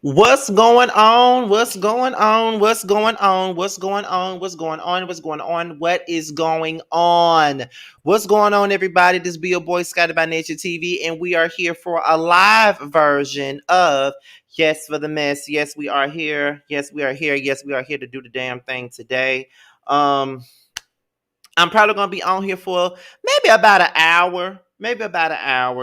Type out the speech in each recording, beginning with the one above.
What's going on? What's going on? What's going on? What's going on? What's going on? What's going on? What is going on? What's going on, everybody? This be your boy Scotty by Nature TV, and we are here for a live version of Yes for the Mess. Yes, we are here. Yes, we are here. Yes, we are here to do the damn thing today. Um, I'm probably gonna be on here for maybe about an hour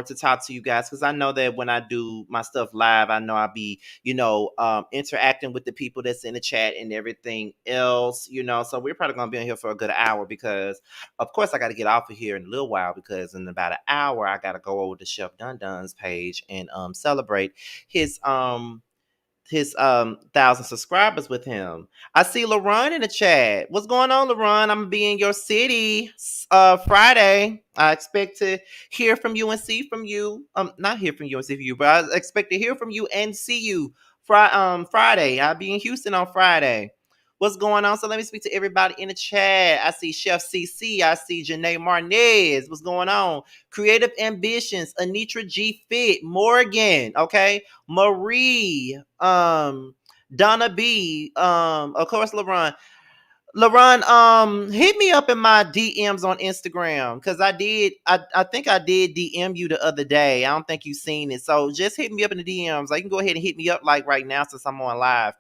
to talk to you guys because I know that when I do my stuff live, I know I'll be, interacting with the people that's in the chat and everything else, So we're probably gonna be on here for a good hour because, of course, I got to get off of here in a little while because in about an hour I got to go over to Chef Dun Dun's page and celebrate his 1,000 subscribers with him. I see LaRon in the chat. What's going on, LaRon? I'm gonna be in your city Friday. I expect to hear from you and see from you. Not hear from you and see from you, but I expect to hear from you and see you Friday. I'll be in Houston on Friday. What's going on? So let me speak to everybody in the chat. I see Chef CC. I see Janae Martinez. What's going on? Creative Ambitions. Anitra G Fit. Morgan. Okay. Marie, Donna B, of course, LaRon. LaRon, hit me up in my DMs on Instagram because I think I did DM you the other day. I don't think you seen it. So just hit me up in the DMs. Like, you can go ahead and hit me up like right now since I'm on live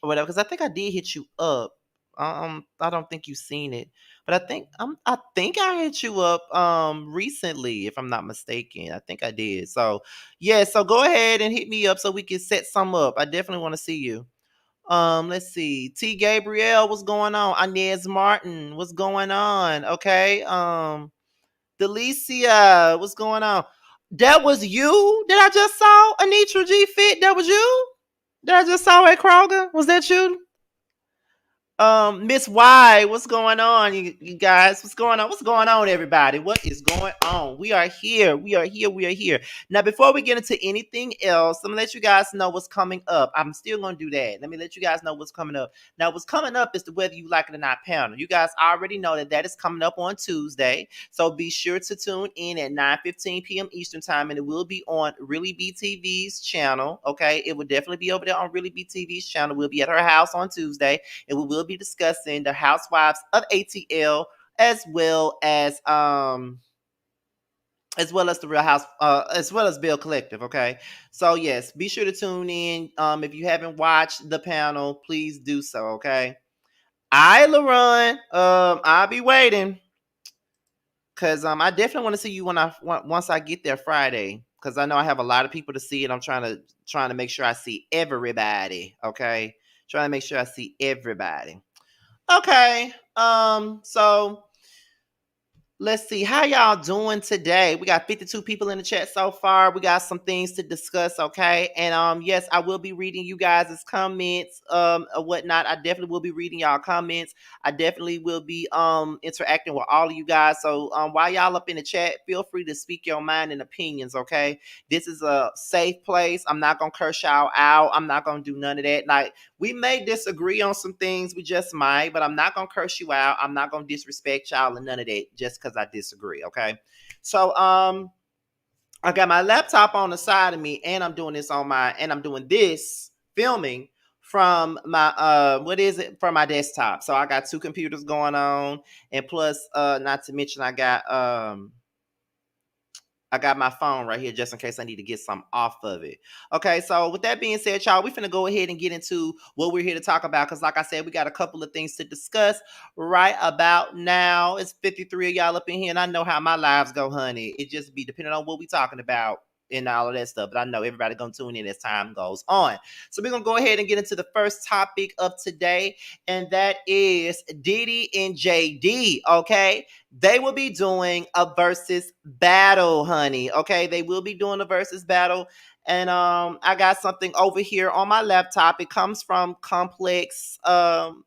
or whatever. Because I think I did hit you up. I don't think you've seen it, but I think I hit you up recently, if I'm not mistaken. I think I did. So yeah, so go ahead and hit me up so we can set some up. I definitely want to see you. Let's see. T Gabrielle, what's going on? Inez Martin, what's going on? Okay. Delicia, what's going on? That was you that I just saw? Anitra G Fit, that was you? That I just saw at Kroger? Was that you? Miss Y, what's going on, you guys? What's going on? What's going on, everybody? What is going on? We are here. We are here. We are here. Now, before we get into anything else, let me let you guys know what's coming up. I'm still going to do that. Let me let you guys know what's coming up. Now, what's coming up is the Whether You Like It or Not panel. You guys already know that that is coming up on Tuesday. So be sure to tune in at 9:15 p.m. Eastern Time, and it will be on Really BTV's channel. Okay. It will definitely be over there on Really BTV's channel. We'll be at her house on Tuesday, and we will be discussing the Housewives of ATL as well as the Real House, as well as Bill Collective. Okay, so yes, be sure to tune in. If you haven't watched the panel, please do so. Okay, I, LaRon, I'll be waiting because I definitely want to see you once I get there Friday because I know I have a lot of people to see, and I'm trying to make sure I see everybody. Okay, trying to make sure I see everybody. Okay. So let's see how y'all doing today. We got 52 people in the chat so far. We got some things to discuss, okay? And yes, I will be reading you guys' comments, or whatnot. I definitely will be reading y'all comments. I definitely will be interacting with all of you guys. So while y'all up in the chat, feel free to speak your mind and opinions, okay? This is a safe place. I'm not gonna curse y'all out. I'm not gonna do none of that. Like, we may disagree on some things, we just might, but I'm not gonna curse you out. I'm not gonna disrespect y'all and none of that just because I disagree. Okay. So I got my laptop on the side of me, and I'm doing this filming from my from my desktop. So I got two computers going on, and plus not to mention I got my phone right here just in case I need to get some off of it. Okay, so with that being said, y'all, we finna go ahead and get into what we're here to talk about. Because like I said, we got a couple of things to discuss right about now. It's 53 of y'all up in here, and I know how my lives go, honey. It just be depending on what we talking about and all of that stuff. But I know everybody gonna tune in as time goes on. So we're gonna go ahead and get into the first topic of today, and that is Diddy and JD. Okay, they will be doing a versus battle, honey. Okay, they will be doing a versus battle. And I got something over here on my laptop. It comes from complex.com.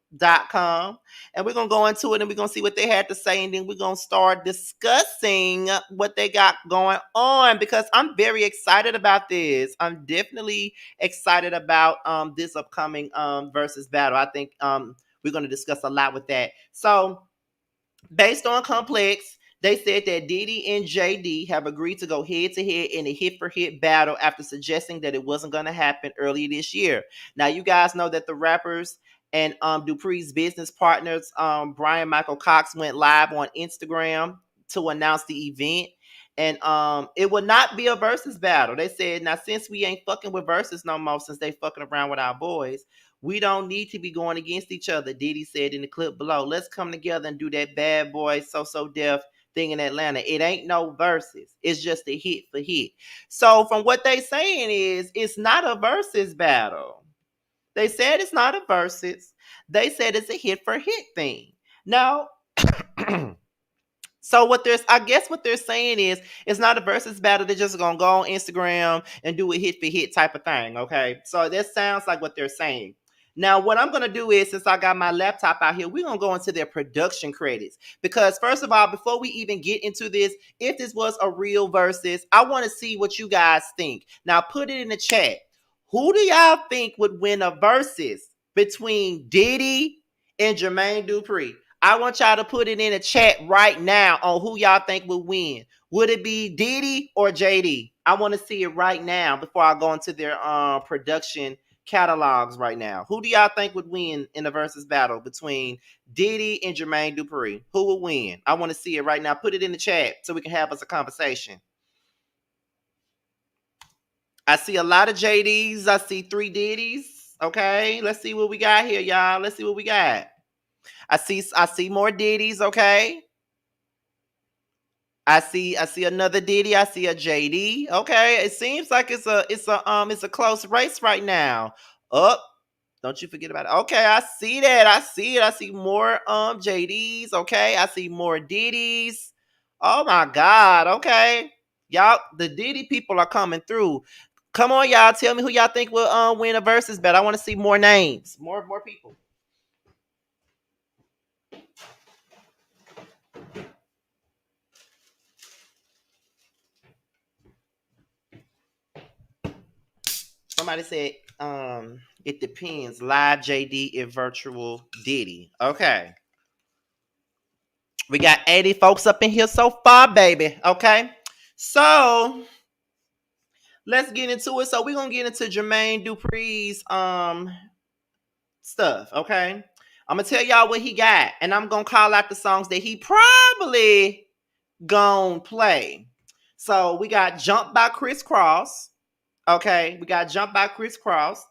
And we're gonna go into it and we're gonna see what they had to say, and then we're gonna start discussing what they got going on because I'm very excited about this. I'm definitely excited about this upcoming versus battle. I think we're gonna discuss a lot with that. So based on Complex, They said that Diddy and JD have agreed to go head to head in a hit for hit battle after suggesting that it wasn't going to happen earlier this year. Now, you guys know that the rappers and Dupri's business partners, Brian Michael Cox, went live on Instagram to announce the event. And it will not be a versus battle. They said, now since we ain't fucking with versus no more, since they fucking around with our boys, we don't need to be going against each other. Diddy said in the clip below, let's come together and do that bad boy so deaf thing in Atlanta. It ain't no versus. It's just a hit for hit. So from what they saying is, it's not a versus battle. They said it's not a versus. They said it's a hit for hit thing. Now, so I guess what they're saying is it's not a versus battle. They're just gonna go on Instagram and do a hit for hit type of thing. Okay, so that sounds like what they're saying. Now, what I'm gonna do is, since I got my laptop out here, we're gonna go into their production credits because first of all, before we even get into this, if this was a real versus, I want to see what you guys think. Now, put it in the chat. Who do y'all think would win a versus between Diddy and Jermaine Dupri? I want y'all to put it in the chat right now on who y'all think will win. Would it be Diddy or JD? I want to see it right now before I go into their production catalogs right now. Who do y'all think would win in the versus battle between Diddy and Jermaine Dupri? Who will win? I want to see it right now. Put it in the chat so we can have us a conversation. I see a lot of JDs. I see 3 Diddies. Okay, let's see what we got here, y'all. Let's see what we got. I see more Diddies, okay? I see another Diddy. I see a JD. Okay, it seems like it's a close race right now. Up. Don't you forget about it. Okay, I see that. I see it. I see more JDs, okay? I see more Diddies. Oh my God, okay. Y'all, the Diddy people are coming through. Come on, y'all. Tell me who y'all think will win a versus bet. I want to see more names. More people. Somebody said, it depends. Live JD and virtual Diddy. Okay. We got 80 folks up in here so far, baby. Okay. So let's get into it. So we're gonna get into Jermaine Dupri's stuff. Okay. I'm gonna tell y'all what he got, and I'm gonna call out the songs that he probably gonna play. So we got Jump by Criss Cross. Okay, we got Jump by Criss Cross.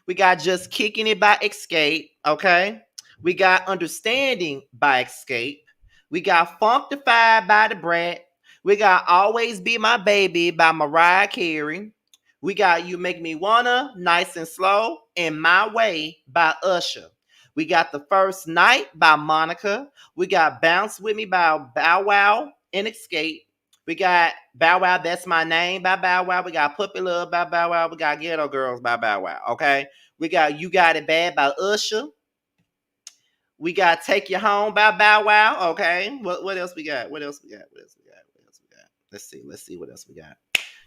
We got Just Kicking It by Escape. Okay, we got Understanding by Escape. We got Funktified by The Brat. We got Always Be My Baby by Mariah Carey. We got You Make Me Wanna, Nice and Slow, and My Way by Usher. We got The First Night by Monica. We got Bounce With Me by Bow Wow and Escape. We got Bow Wow, That's My Name by Bow Wow. We got Puppy Love by Bow Wow. We got Ghetto Girls by Bow Wow. Okay. We got You Got It Bad by Usher. We got Take You Home by Bow Wow. Okay. What else we got? What else we got? Let's see what else we got.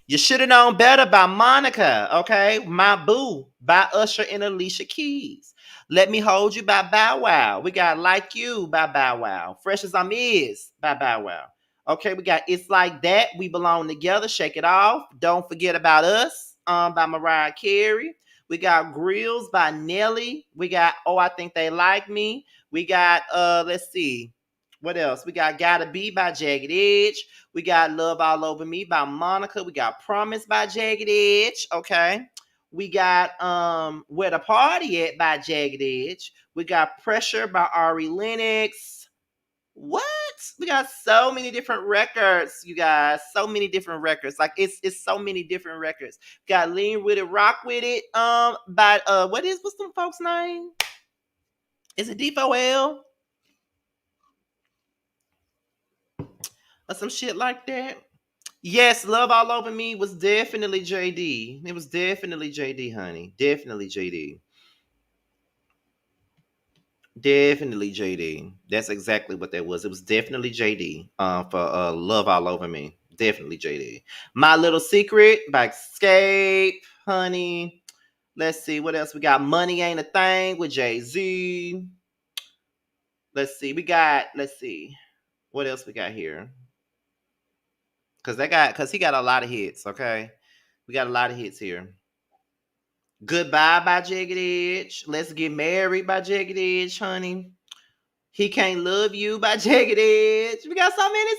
You Should Have Known Better by Monica. Okay. My Boo by Usher and Alicia Keys. Let Me Hold You by Bow Wow. We got Like You by Bow Wow. Fresh As I'm Is by Bow Wow. Okay, we got It's Like That, We Belong Together, Shake It Off. Don't Forget About Us by Mariah Carey. We got Grills by Nelly. We got Oh, I Think They Like Me. We got, let's see, what else? We got Gotta Be by Jagged Edge. We got Love All Over Me by Monica. We got Promise by Jagged Edge. Okay. We got Where the Party At by Jagged Edge. We got Pressure by Ari Lennox. What? We got so many different records, you guys. So many different records. Like it's so many different records. Got Lean With It, Rock With It. By what's some folks' name? Is it D4L? Or some shit like that? Yes, Love All Over Me was definitely JD. It was definitely JD, honey. Definitely JD. Definitely JD. That's exactly what that was. It was definitely JD for Love All Over Me. Definitely JD. My Little Secret by Escape, honey. Let's see what else we got. Money Ain't a Thing with Jay-Z. Let's see. Let's see. What else we got here? Cause he got a lot of hits. Okay, we got a lot of hits here. Goodbye by Jagged Edge. Let's Get Married by Jagged Edge, honey. He Can't Love You by Jagged Edge. We got so many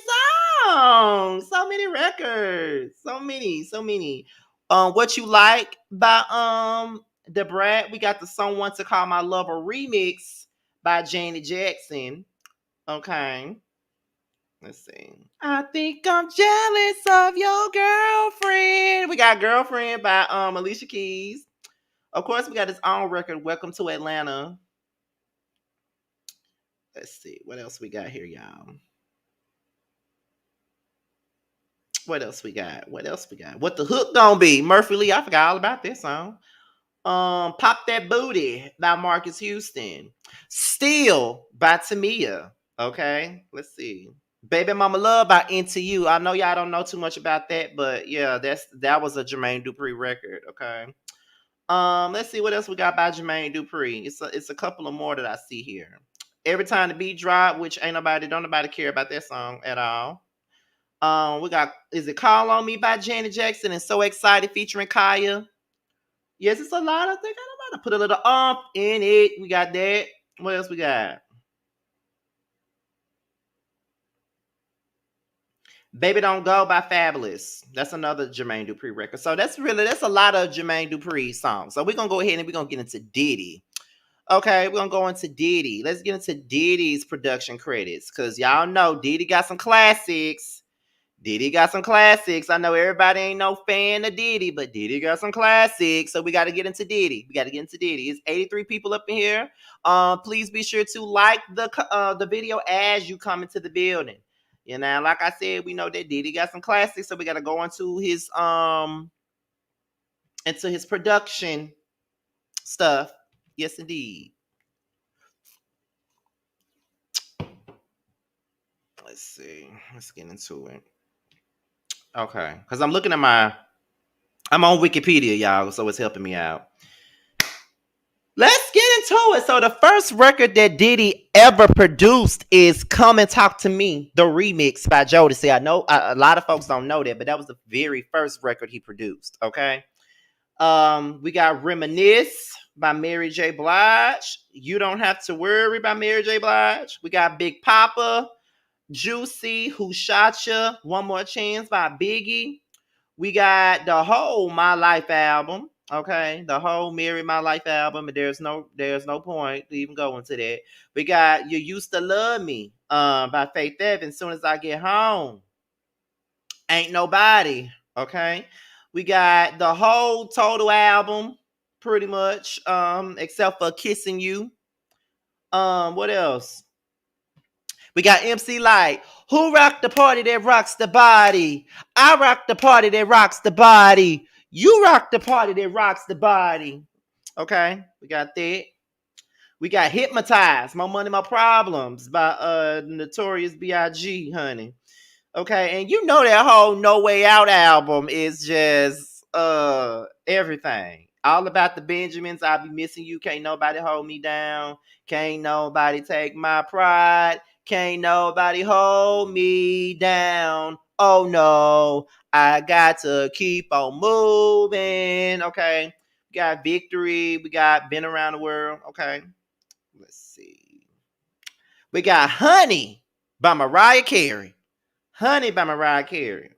songs, so many records, so many. What You Like by the Brat. We got the Someone to Call My Lover remix by Janet Jackson. Okay. Let's see. I think I'm jealous of your girlfriend. We got Girlfriend by Alicia Keys. Of course, we got his own record, Welcome to Atlanta. Let's see. What else we got here, y'all? What else we got? What else we got? What the hook gonna be? Murphy Lee. I forgot all about this song. Pop That Booty by Marcus Houston. Still by Tamia. Okay. Let's see. Baby Mama Love by Into You. I know y'all don't know too much about that, but yeah, that was a Jermaine Dupri record. Okay. Let's see what else we got by Jermaine Dupri. It's a couple of more that I see here. Every Time the Beat Drop, which don't nobody care about that song at all. We got Is It Call on Me by Janet Jackson and So Excited featuring Kaya. Yes, it's a lot. I think I might have put a little in it. We got that. What else we got? Baby Don't Go by Fabulous. That's another Jermaine Dupri record. So that's a lot of Jermaine Dupri songs. So we're gonna go ahead and we're gonna get into Diddy. Okay, we're gonna go into Diddy. Let's get into Diddy's production credits. Cause y'all know Diddy got some classics. Diddy got some classics. I know everybody ain't no fan of Diddy, but Diddy got some classics. So we got to get into Diddy. It's 83 people up in here. Please be sure to like the video as you come into the building. You know, like I said, we know that Diddy got some classics, so we got to go into his production stuff. Yes, indeed. Let's see. Let's get into it. Okay, because I'm on Wikipedia, y'all, so it's helping me out. Let's get into it. So the first record that Diddy ever produced is "Come and Talk to Me," the remix by Jodeci. I know a lot of folks don't know that, but that was the very first record he produced. Okay. We got "Reminisce" by Mary J. Blige. "You Don't Have to Worry" by Mary J. Blige. We got "Big Papa," "Juicy," "Who Shot Ya," "One More Chance" by Biggie. We got the whole My Life album. Okay, the whole Marry My Life album, and there's no point to even go into that. We got You Used to Love Me by Faith Evans. Soon as I Get Home. Ain't Nobody. Okay. We got the whole Total album, pretty much, except for Kissing You. What else? We got MC Light. Who rocked the party that rocks the body? I rock the party that rocks the body. You rock the party that rocks the body. Okay, we got that. We got Hypnotized, More Money, More Problems by Notorious B.I.G., honey. Okay, and you know that whole No Way Out album is just everything. All about the Benjamins. I'll be missing you. Can't nobody hold me down. Can't nobody take my pride. Can't nobody hold me down. Oh no, I got to keep on moving. Okay. We got Victory. We got Been Around the World. Okay. Let's see. We got Honey by Mariah Carey. Honey by Mariah Carey.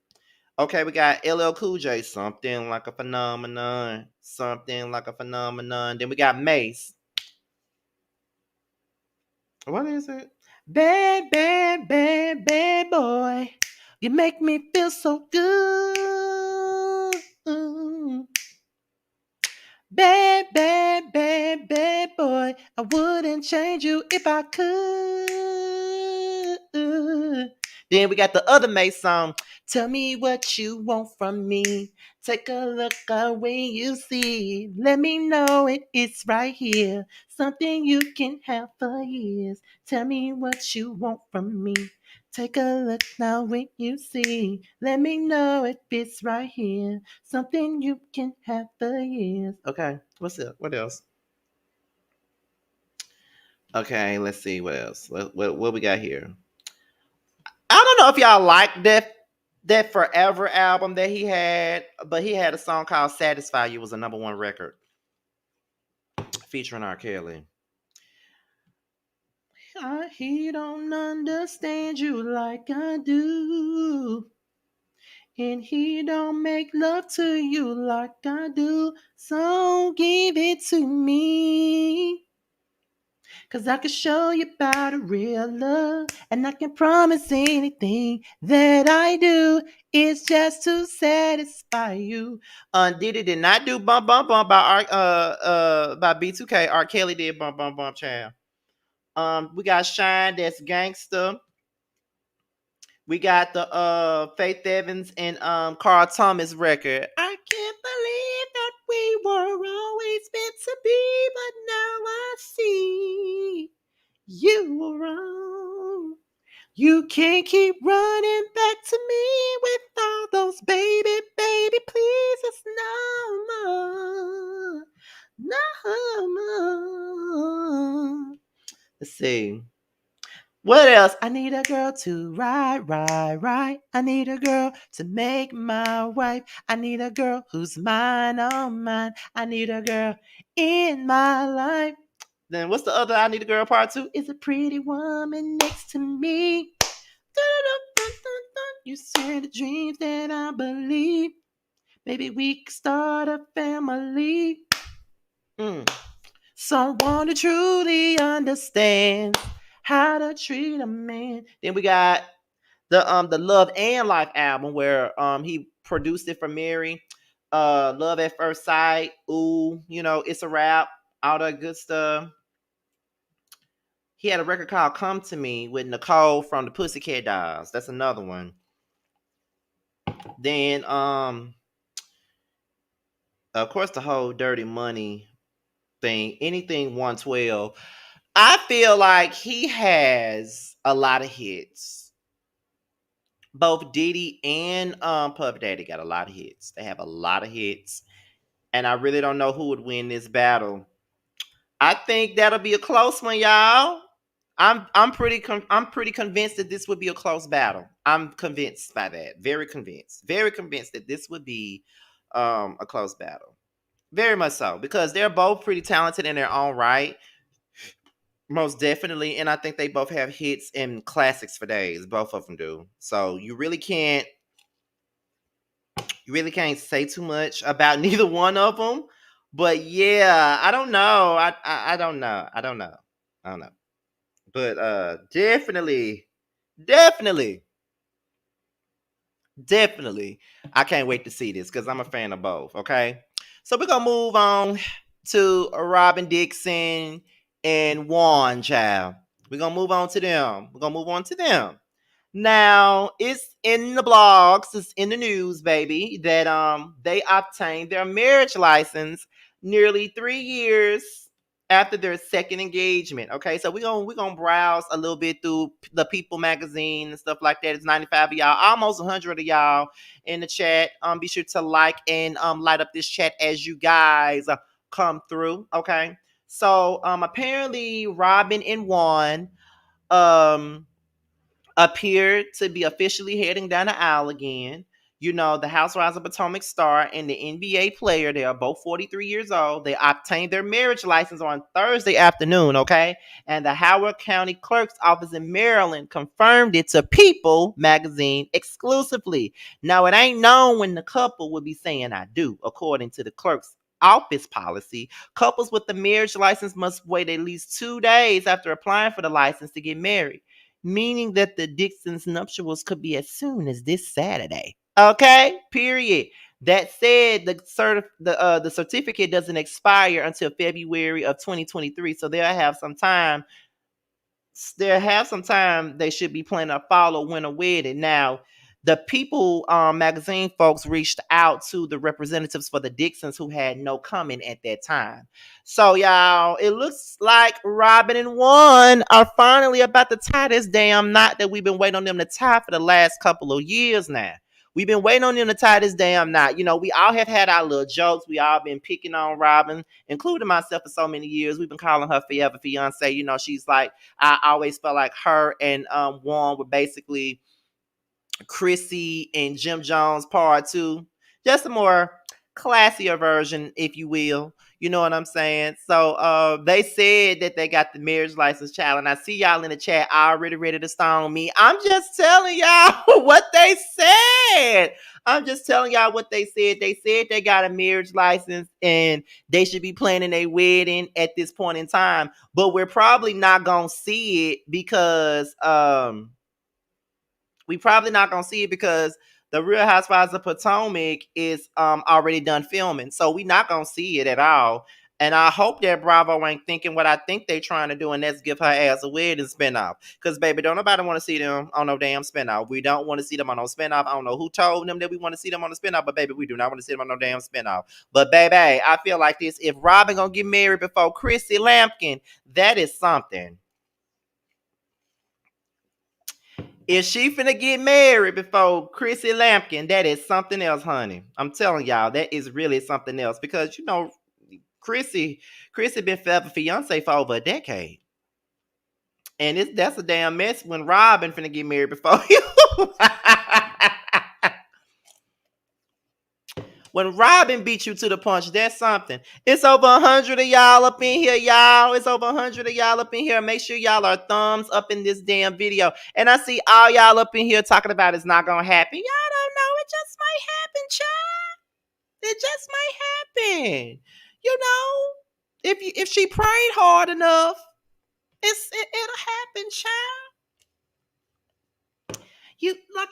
Okay, we got LL Cool J, Something Like a Phenomenon. Something Like a Phenomenon. Then we got Mace. What is it? Bad, bad, bad, bad boy. You make me feel so good. Bad, bad, bad, bad boy. I wouldn't change you if I could. Then we got the other Mace song. Tell me what you want from me. Take a look at when you see. Let me know it's right here. Something you can have for years. Tell me what you want from me. Take a look now when you see. Let me know it's right here. Something you can have for years. Okay, what's up? What else? Okay, let's see what else. What we got here? I don't know if y'all like that. That Forever album that he had, but he had a song called Satisfy You was a number one record featuring R. Kelly. He don't understand you like I do. And he don't make love to you like I do. So give it to me. 'Cause I can show you about a real love. And I can promise anything that I do is just to satisfy you. Diddy did not do Bump Bump Bump by B2K. R. Kelly did Bump Bump Bump, child. We got Shine, that's Gangster. We got the Faith Evans and Carl Thomas record. I can't believe that we were always meant to be, but now I see you were wrong. You can't keep running back to me with all those baby, baby, please. It's no more. No more. Let's see. What else? I need a girl to ride, ride, ride. I need a girl to make my wife. I need a girl who's mine, oh mine. I need a girl in my life. Then what's the other I need a girl part two? Is a pretty woman next to me. You share the dreams that I believe. Maybe we could start a family. Someone to truly understand how to treat a man. Then we got the Love and Life album where he produced it for Mary. Love at First Sight. Ooh, It's a Rap. All that good stuff. He had a record called Come to Me with Nicole from the Pussycat Dolls. That's another one. Then of course the whole Dirty Money thing, anything 112. I feel like he has a lot of hits. Both Diddy and Puff Daddy got a lot of hits. They have a lot of hits. And I really don't know who would win this battle. I think that'll be a close one, y'all. I'm pretty convinced that this would be a close battle. I'm convinced by that. Very convinced. Very convinced that this would be a close battle. Very much so, because they're both pretty talented in their own right. Most definitely, and I think they both have hits and classics for days. Both of them do. So you really can't say too much about neither one of them. But yeah, I don't know. I don't know. I don't know. I don't know. But definitely, definitely, definitely, I can't wait to see this because I'm a fan of both. Okay, so we're gonna move on to Robyn, Dixon, and Juan, child. We're gonna move on to them. We're gonna move on to them. Now, it's in the blogs, it's in the news, baby, that they obtained their marriage license nearly 3 years after their second engagement. Okay, so we're gonna browse a little bit through the People magazine and stuff like that. It's 95 of y'all, almost 100 of y'all in the chat. Be sure to like and light up this chat as you guys come through. Okay, so apparently Robyn and Juan appeared to be officially heading down the aisle again. The Housewives of Potomac star and the NBA player, they are both 43 years old. They obtained their marriage license on Thursday afternoon, okay? And the Howard County Clerk's Office in Maryland confirmed it to People magazine exclusively. Now, it ain't known when the couple would be saying I do, according to the clerk's office policy. Couples with the marriage license must wait at least 2 days after applying for the license to get married, meaning that the Dixon's nuptials could be as soon as this Saturday. Okay, period. That said, the certificate doesn't expire until February of 2023, so they'll have some time. They should be planning a fall or winter wedding. Now, the People magazine folks reached out to the representatives for the Dixons who had no comment at that time. So, y'all, it looks like Robyn and Juan are finally about to tie this damn knot that we've been waiting on them to tie for the last couple of years now. We've been waiting on them to tie this damn knot. We all have had our little jokes. We all been picking on Robyn, including myself, for so many years. We've been calling her Forever Fiance. She's like, I always felt like her and Juan were basically Chrissy and Jim Jones Part 2. Just a more classier version, if you will. You know what I'm saying? So they said that they got the marriage license child, and I see y'all in the chat already ready to stone me. I'm just telling y'all what they said. I'm just telling y'all what they said. They said they got a marriage license and they should be planning a wedding at this point in time. But we're probably not gonna see it because we probably not gonna see it because the Real Housewives of Potomac is already done filming, so we not gonna see it at all. And I hope that Bravo ain't thinking what I think they trying to do, and that's give her ass a wedding spinoff. Cause baby, don't nobody want to see them on no damn spinoff. We don't want to see them on no spinoff. I don't know who told them that we want to see them on the spinoff, but baby, we do not want to see them on no damn spinoff. But baby, I feel like this: if Robyn gonna get married before Chrissy Lampkin, that is something. If she finna get married before Chrissy Lampkin, that is something else, honey. I'm telling y'all, that is really something else. Because, you know, Chrissy been forever fiance for over a decade. And that's a damn mess when Robyn finna get married before you. When Robyn beat you to the punch, that's something. It's over 100 of y'all up in here, y'all. It's over 100 of y'all up in here. Make sure y'all are thumbs up in this damn video. And I see all y'all up in here talking about it's not gonna happen. Y'all don't know. It just might happen, child. It just might happen. You know, if she prayed hard enough, it'll happen, child.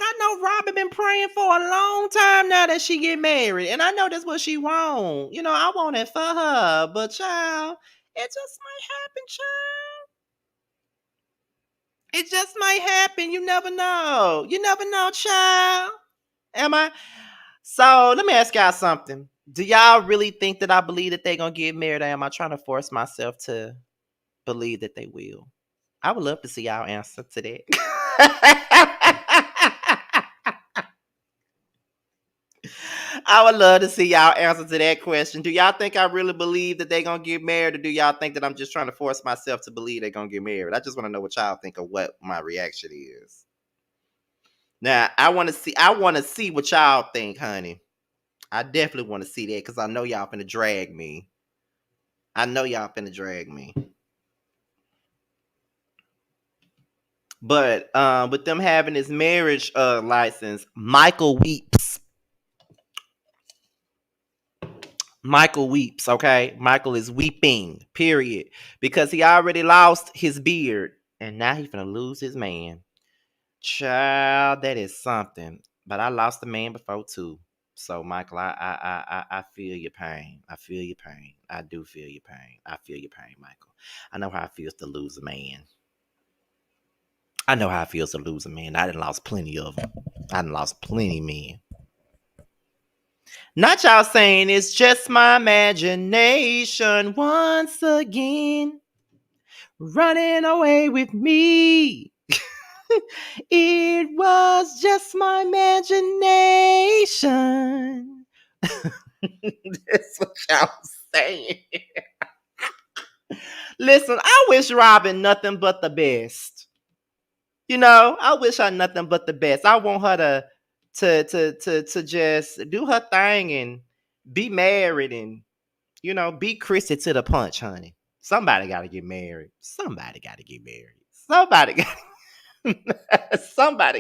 I know Robyn been praying for a long time now that she get married, and I know that's what she want. You know, I want it for her, but child, it just might happen, child. It just might happen. You never know. You never know, child. Am I? So let me ask y'all something. Do y'all really think that I believe that they're gonna get married, or am I trying to force myself to believe that they will? I would love to see y'all answer to that. I would love to see y'all answer to that question. Do y'all think I really believe that they're going to get married, or do y'all think that I'm just trying to force myself to believe they're going to get married? I just want to know what y'all think of what my reaction is. Now, I want to see what y'all think, honey. I definitely want to see that because I know y'all finna drag me. But with them having his marriage license, Michael weeps. Michael weeps, okay? Michael is weeping, period. Because he already lost his beard. And now he's gonna lose his man. Child, that is something. But I lost a man before too. So Michael, I feel your pain. I feel your pain. I do feel your pain. I feel your pain, Michael. I know how it feels to lose a man. I know how it feels to lose a man. I done lost plenty of them. I done lost plenty of men. Not y'all saying it's just my imagination once again running away with me. It was just my imagination. That's what y'all saying. Listen, I wish Robyn nothing but the best. You know, I wish her nothing but the best. I want her to just do her thing and be married and, you know, be Chrissy to the punch, honey. Somebody got to get married. Somebody got to get married. Somebody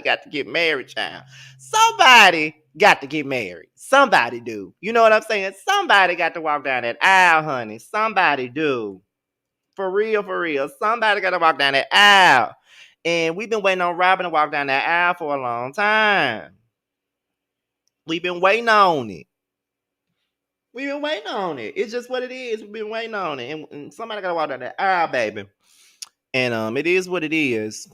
got to get married, child. Somebody got to get married. Somebody do. You know what I'm saying? Somebody got to walk down that aisle, honey. Somebody do. For real, for real. Somebody got to walk down that aisle. And we've been waiting on Robyn to walk down that aisle for a long time. We've been waiting on it. We've been waiting on it. It's just what it is. We've been waiting on it. And somebody got to walk down that aisle, baby. And it is what it is.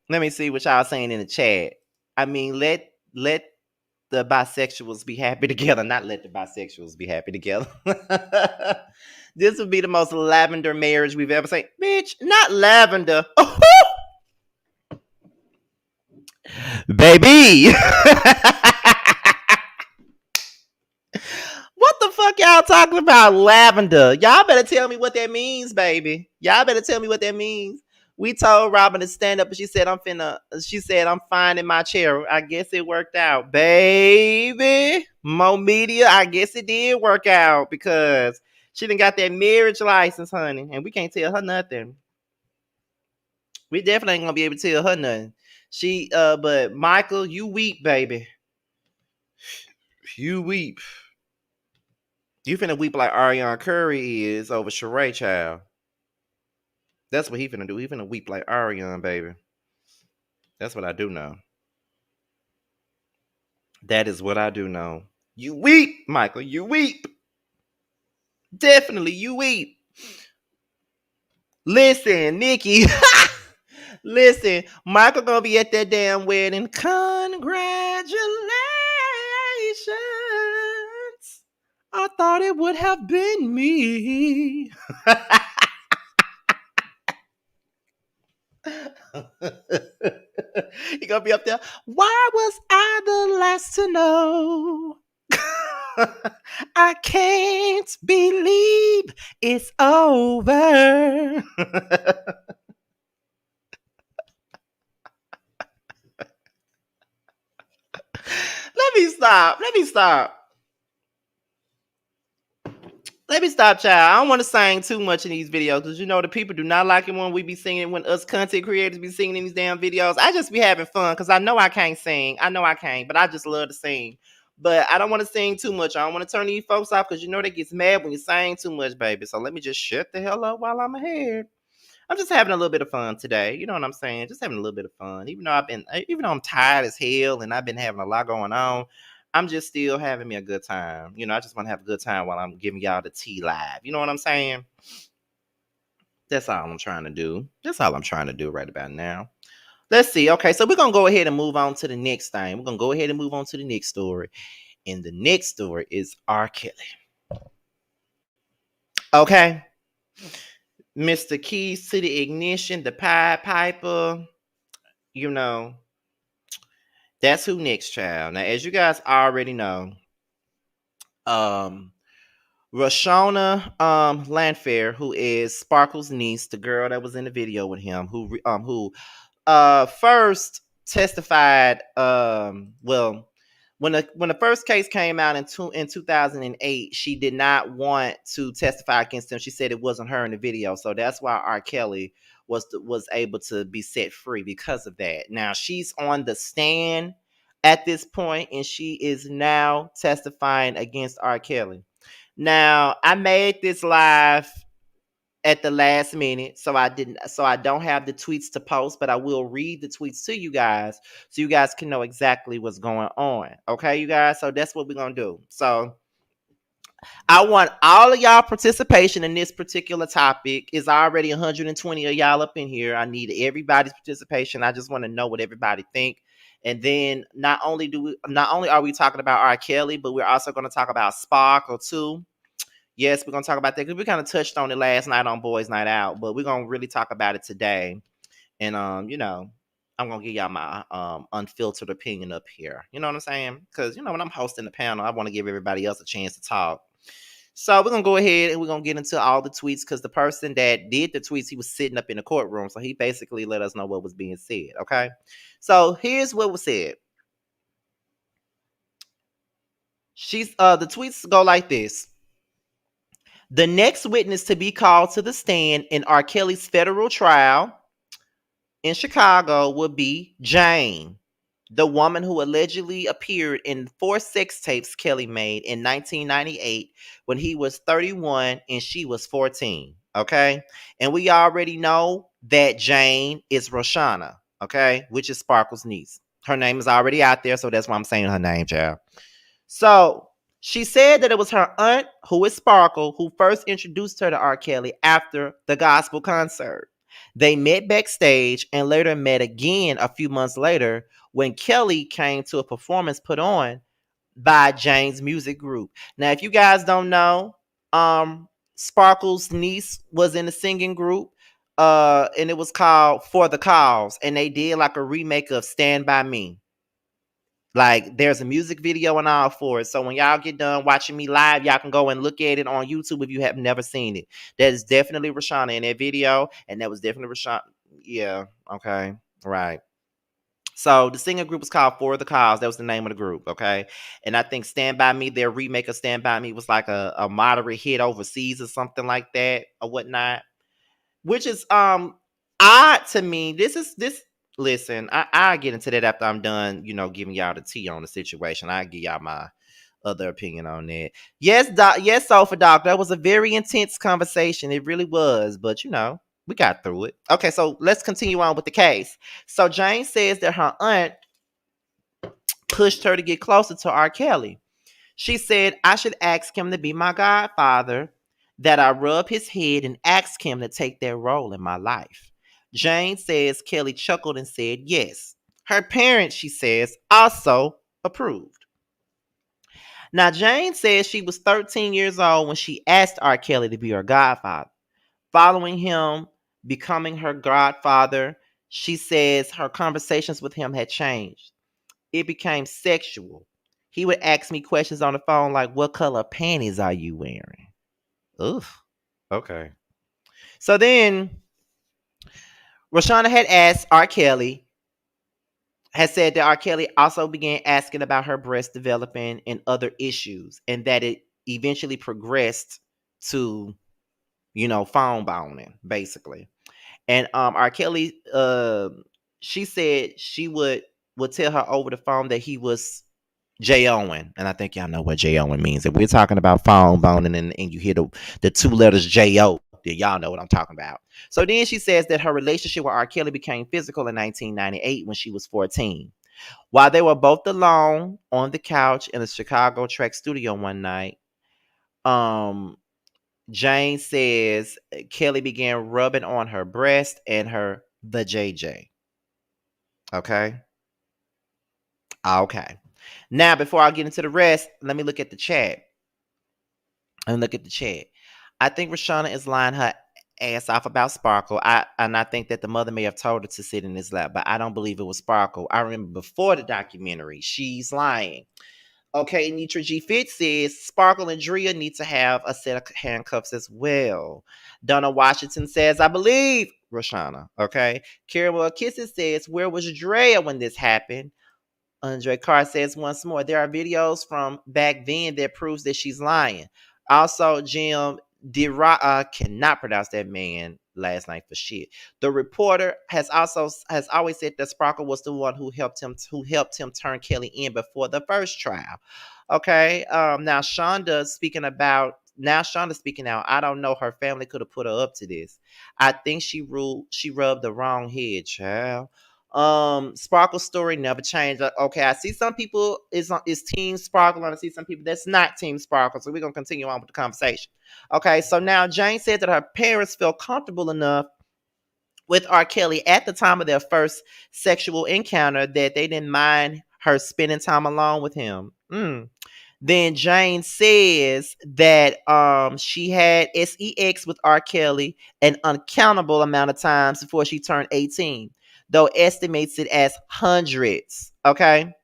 Let me see what y'all saying in the chat. I mean, let the bisexuals be happy together. Not let the bisexuals be happy together. This would be the most lavender marriage we've ever seen. Bitch, not lavender. Baby. What the fuck y'all talking about? Lavender. Y'all better tell me what that means, baby. Y'all better tell me what that means. We told Robyn to stand up, and she said, She said, I'm fine in my chair. I guess it worked out, baby. Mo Media, I guess it did work out because she done got that marriage license, honey, and we can't tell her nothing. We definitely ain't gonna be able to tell her nothing. But Michael, you weep, baby. You weep. You finna weep like Ariana Curry is over Sheree, child. That's what he finna do. He finna weep like Ariana, baby. That's what I do know. That is what I do know. You weep, Michael. You weep. Definitely, you weep. Listen, Nikki. Listen, Michael gonna be at that damn wedding. Congratulations. I thought it would have been me. He gonna be up there. Why was I the last to know? I can't believe it's over. Let me stop. Let me stop, child. I don't want to sing too much in these videos because you know the people do not like it when we be singing, when us content creators be singing in these damn videos. I just be having fun because I know I can't sing. I know I can't, but I just love to sing. But I don't want to sing too much. I don't want to turn these folks off because you know they get mad when you sing too much, baby. So let me just shut the hell up while I'm ahead. I'm just having a little bit of fun today. You know what I'm saying? Just having a little bit of fun. Even though I'm tired as hell and I've been having a lot going on, I'm just still having me a good time. You know, I just want to have a good time while I'm giving y'all the tea live. You know what I'm saying? That's all I'm trying to do. That's all I'm trying to do right about now. Let's see. Okay, so we're going to go ahead and move on to the next thing. We're going to go ahead and move on to the next story. And the next story is R. Kelly. Okay. Mr. Keys to the Ignition, the Pied Piper, you know, that's who next, child. Now, as you guys already know, Rashona Landfair, who is Sparkle's niece, the girl that was in the video with him, who first testified, well, when the first case came out in 2008, she did not want to testify against him. She said it wasn't her in the video, so that's why R. Kelly was able to be set free because of that. Now she's on the stand at this point, and she is now testifying against R. Kelly. Now I made this live at the last minute, so I don't have the tweets to post, but I will read the tweets to you guys so you guys can know exactly what's going on. Okay, you guys? So that's what we're gonna do. So I want all of y'all participation in this particular topic. Is already 120 of y'all up in here. I need everybody's participation. I just want to know what everybody think. And then not only are we talking about R. Kelly, but we're also going to talk about Sparkle too. Yes, we're going to talk about that because we kind of touched on it last night on Boys Night Out, but we're going to really talk about it today. And, you know, I'm going to give y'all my unfiltered opinion up here. You know what I'm saying? Because, you know, when I'm hosting the panel, I want to give everybody else a chance to talk. So we're going to go ahead and we're going to get into all the tweets because the person that did the tweets, he was sitting up in the courtroom. So he basically let us know what was being said. Okay. So here's what was said. The tweets go like this. The next witness to be called to the stand in R. Kelly's federal trial in Chicago will be Jane, the woman who allegedly appeared in 4 sex tapes Kelly made in 1998 when he was 31 and she was 14. Okay. And we already know that Jane is Roshana, okay, which is Sparkle's niece. Her name is already out there, so that's why I'm saying her name, child. So she said that it was her aunt, who is Sparkle, who first introduced her to R. Kelly after the gospel concert. They met backstage and later met again a few months later when Kelly came to a performance put on by Jane's music group. Now, if you guys don't know, Sparkle's niece was in a singing group, and it was called For the Cause, and they did like a remake of Stand By Me. Like, there's a music video and all for it. So when y'all get done watching me live, y'all can go and look at it on YouTube if you have never seen it. That is definitely Roshana in that video, and that was definitely Roshana. Yeah. Okay. Right. So the singing group was called For the Cause. That was the name of the group. Okay. And I think Stand By Me, their remake of Stand By Me was like a moderate hit overseas or something like that or whatnot. Which is odd to me. This listen, I get into that after I'm done, giving y'all the tea on the situation. I give y'all my other opinion on that. Yes, doc, yes, Sofa Doc. That was a very intense conversation. It really was, but we got through it. Okay, so let's continue on with the case. So Jane says that her aunt pushed her to get closer to R. Kelly. She said, I should ask him to be my godfather, that I rub his head and ask him to take that role in my life. Jane says Kelly chuckled and said yes. Her parents, she says, also approved. Now, Jane says she was 13 years old when she asked R. Kelly to be her godfather. Following him becoming her godfather, she says her conversations with him had changed. It became sexual. He would ask me questions on the phone like, what color panties are you wearing? Oof. Okay. So then Roshana had asked R. Kelly, had said that R. Kelly also began asking about her breast developing and other issues, and that it eventually progressed to, phone boning, basically. And R. Kelly, she said she would tell her over the phone that he was J Owen, and I think y'all know what J Owen means. If we're talking about phone boning and you hear the two letters J O, then y'all know what I'm talking about. So then she says that her relationship with R. Kelly became physical in 1998 when she was 14. While they were both alone on the couch in the Chicago track studio one night, um, Jane says Kelly began rubbing on her breast and her the JJ. Okay. Okay. Now, before I get into the rest, let me look at the chat. And look at the chat. I think Rashana is lying her ass off about Sparkle. I think that the mother may have told her to sit in his lap, but I don't believe it was Sparkle. I remember before the documentary, she's lying. Okay, Nitra G Fit says Sparkle and Drea need to have a set of handcuffs as well. Donna Washington says, I believe Rashana. Okay. Carol Kisses says, where was Drea when this happened? Andre Carr says once more, there are videos from back then that proves that she's lying. Also, Jim cannot pronounce that man last night for shit. The reporter has always said that Sparkle was the one who helped him turn Kelly in before the first trial. Okay. Shonda speaking out. I don't know. Her family could have put her up to this. I think she rubbed the wrong head, child. Sparkle's story never changed. Okay, I see some people is Team Sparkle, and I see some people that's not Team Sparkle. So we're gonna continue on with the conversation. Okay, so now Jane said that her parents felt comfortable enough with R. Kelly at the time of their first sexual encounter that they didn't mind her spending time alone with him. Then Jane says that she had sex with R. Kelly an uncountable amount of times before she turned 18, though estimates it as hundreds. Okay.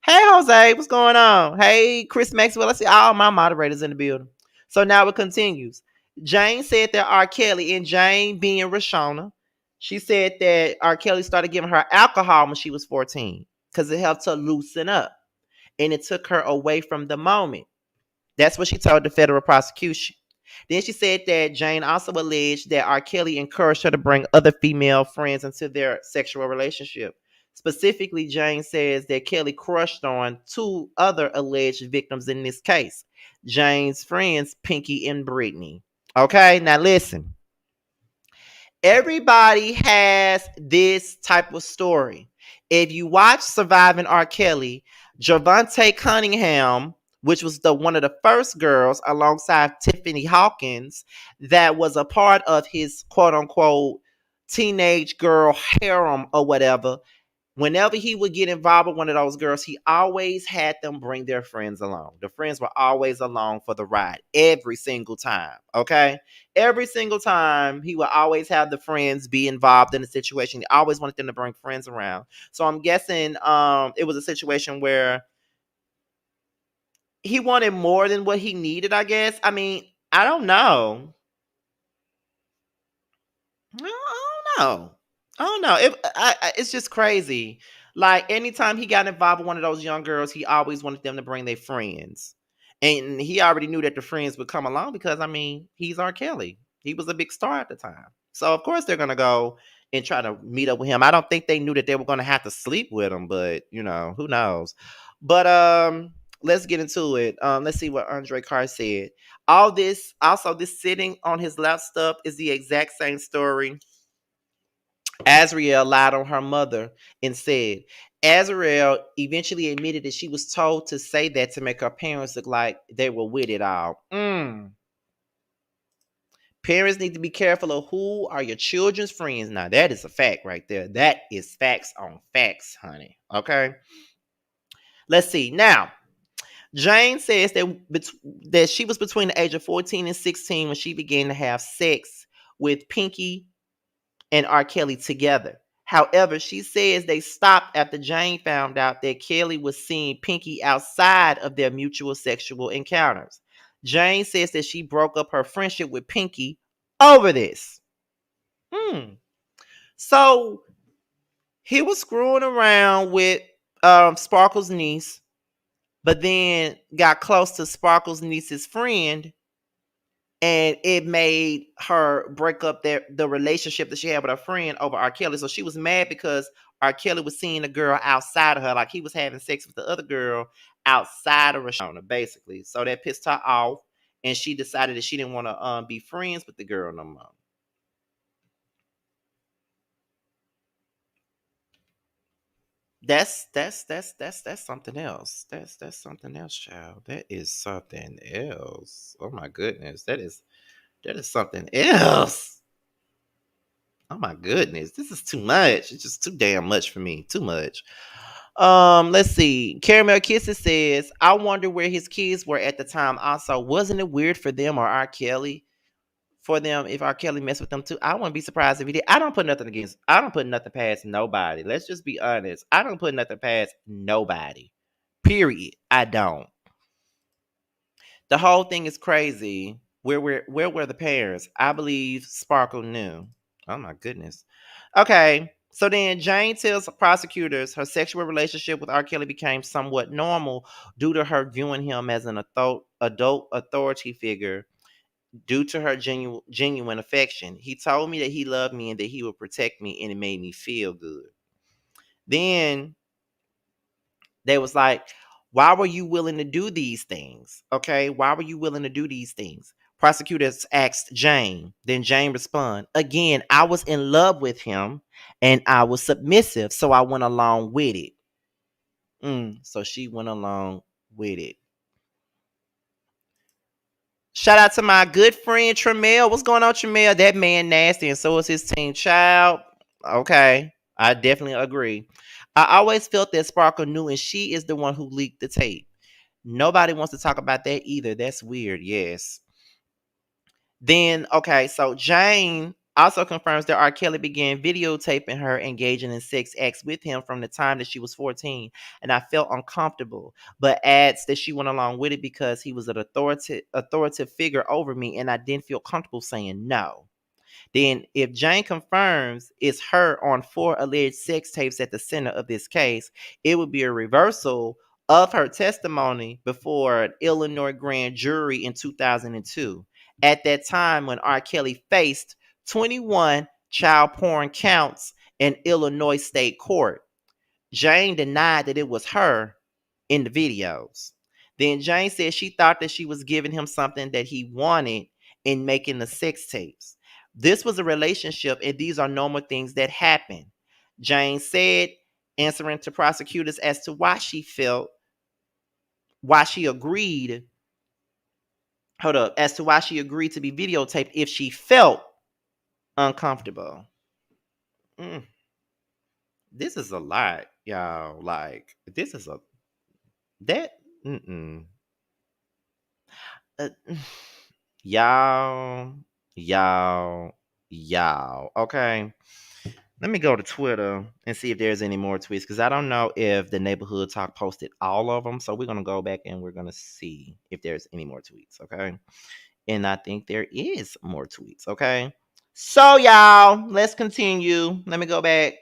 Hey Jose, what's going on? Hey Chris Maxwell, I see all my moderators in the building. So now it continues. Jane said that R. Kelly, and Jane being Rashona, she said that R. Kelly started giving her alcohol when she was 14 because it helped her loosen up and it took her away from the moment. That's what she told the federal prosecution. Then she said that Jane also alleged that R. Kelly encouraged her to bring other female friends into their sexual relationship. Specifically, Jane says that Kelly crushed on two other alleged victims in this case, Jane's friends, Pinky and Brittany. Okay, now listen. Everybody has this type of story. If you watch Surviving R. Kelly, Javante Cunningham, which was one of the first girls alongside Tiffany Hawkins, that was a part of his quote unquote teenage girl harem or whatever. Whenever he would get involved with one of those girls, he always had them bring their friends along. The friends were always along for the ride every single time. Okay. Every single time he would always have the friends be involved in the situation. He always wanted them to bring friends around. So I'm guessing it was a situation where he wanted more than what he needed, I guess. I mean, I don't know. I don't know. I don't know. It's just crazy. Like anytime he got involved with one of those young girls, he always wanted them to bring their friends, and he already knew that the friends would come along because I mean he's R. Kelly. He was a big star at the time, so of course they're gonna go and try to meet up with him. I don't think they knew that they were gonna have to sleep with him, but you know who knows. But let's get into it. Let's see what Andre Carr said. All this, also this sitting on his lap stuff is the exact same story Azriel lied on her mother and said Azriel eventually admitted that she was told to say that to make her parents look like they were with it all. Parents need to be careful of who are your children's friends. Now, that is a fact right there. That is facts on facts, honey. Okay. Let's see. Now, Jane says that she was between the age of 14 and 16 when she began to have sex with Pinky and R. Kelly together. However, she says they stopped after Jane found out that Kelly was seeing Pinky outside of their mutual sexual encounters. Jane says that she broke up her friendship with Pinky over this. So he was screwing around with Sparkle's niece, but then got close to Sparkle's niece's friend, and it made her break up the relationship that she had with her friend over R. Kelly. So she was mad because R. Kelly was seeing a girl outside of her, like he was having sex with the other girl outside of Rashona, basically. So that pissed her off, and she decided that she didn't want to be friends with the girl no more. That's something else. That's something else, child. That is something else. Oh my goodness, that is something else. Oh my goodness, this is too much. It's just too damn much for me. Too much. Let's see. Caramel Kisses says, I wonder where his kids were at the time. Also, wasn't it weird for them or R. Kelly? For them, if R. Kelly messed with them too, I wouldn't be surprised if he did. I don't put nothing past nobody. Let's just be honest. I don't put nothing past nobody. Period. I don't. The whole thing is crazy. Where were the parents? I believe Sparkle knew. Oh my goodness. Okay. So then Jane tells prosecutors her sexual relationship with R. Kelly became somewhat normal due to her viewing him as an adult authority figure due to her genuine affection. He told me that he loved me and that he would protect me, and it made me feel good. Then they was like, why were you willing to do these things? Okay, why were you willing to do these things? Prosecutors asked Jane. Then Jane responded, again, I was in love with him and I was submissive, so I went along with it. So she went along with it. Shout out to my good friend Tremel. What's going on, Tremel? That man nasty, and so is his teen child. Okay, I definitely agree. I always felt that Sparkle knew, and she is the one who leaked the tape. Nobody wants to talk about that either. That's weird. Yes. Then, okay, so Jane also confirms that R. Kelly began videotaping her engaging in sex acts with him from the time that she was 14, and I felt uncomfortable, but adds that she went along with it because he was an authoritative figure over me, and I didn't feel comfortable saying no. Then, if Jane confirms it's her on 4 alleged sex tapes at the center of this case, it would be a reversal of her testimony before an Illinois grand jury in 2002. At that time, when R. Kelly faced 21 child porn counts in Illinois state court, Jane denied that it was her in the videos. Then Jane said she thought that she was giving him something that he wanted in making the sex tapes. This was a relationship, and these are normal things that happen. Jane said, answering to prosecutors as to why she agreed, as to why she agreed to be videotaped if she felt uncomfortable. Mm, this is a lot, y'all. Like, this is a, that, mm-mm. Uh, y'all, y'all. Okay. Let me go to Twitter and see if there's any more tweets because I don't know if the neighborhood talk posted all of them. So we're gonna go back and we're gonna see if there's any more tweets. Okay. And I think there is more tweets. Okay. So y'all, let's continue. Let me go back.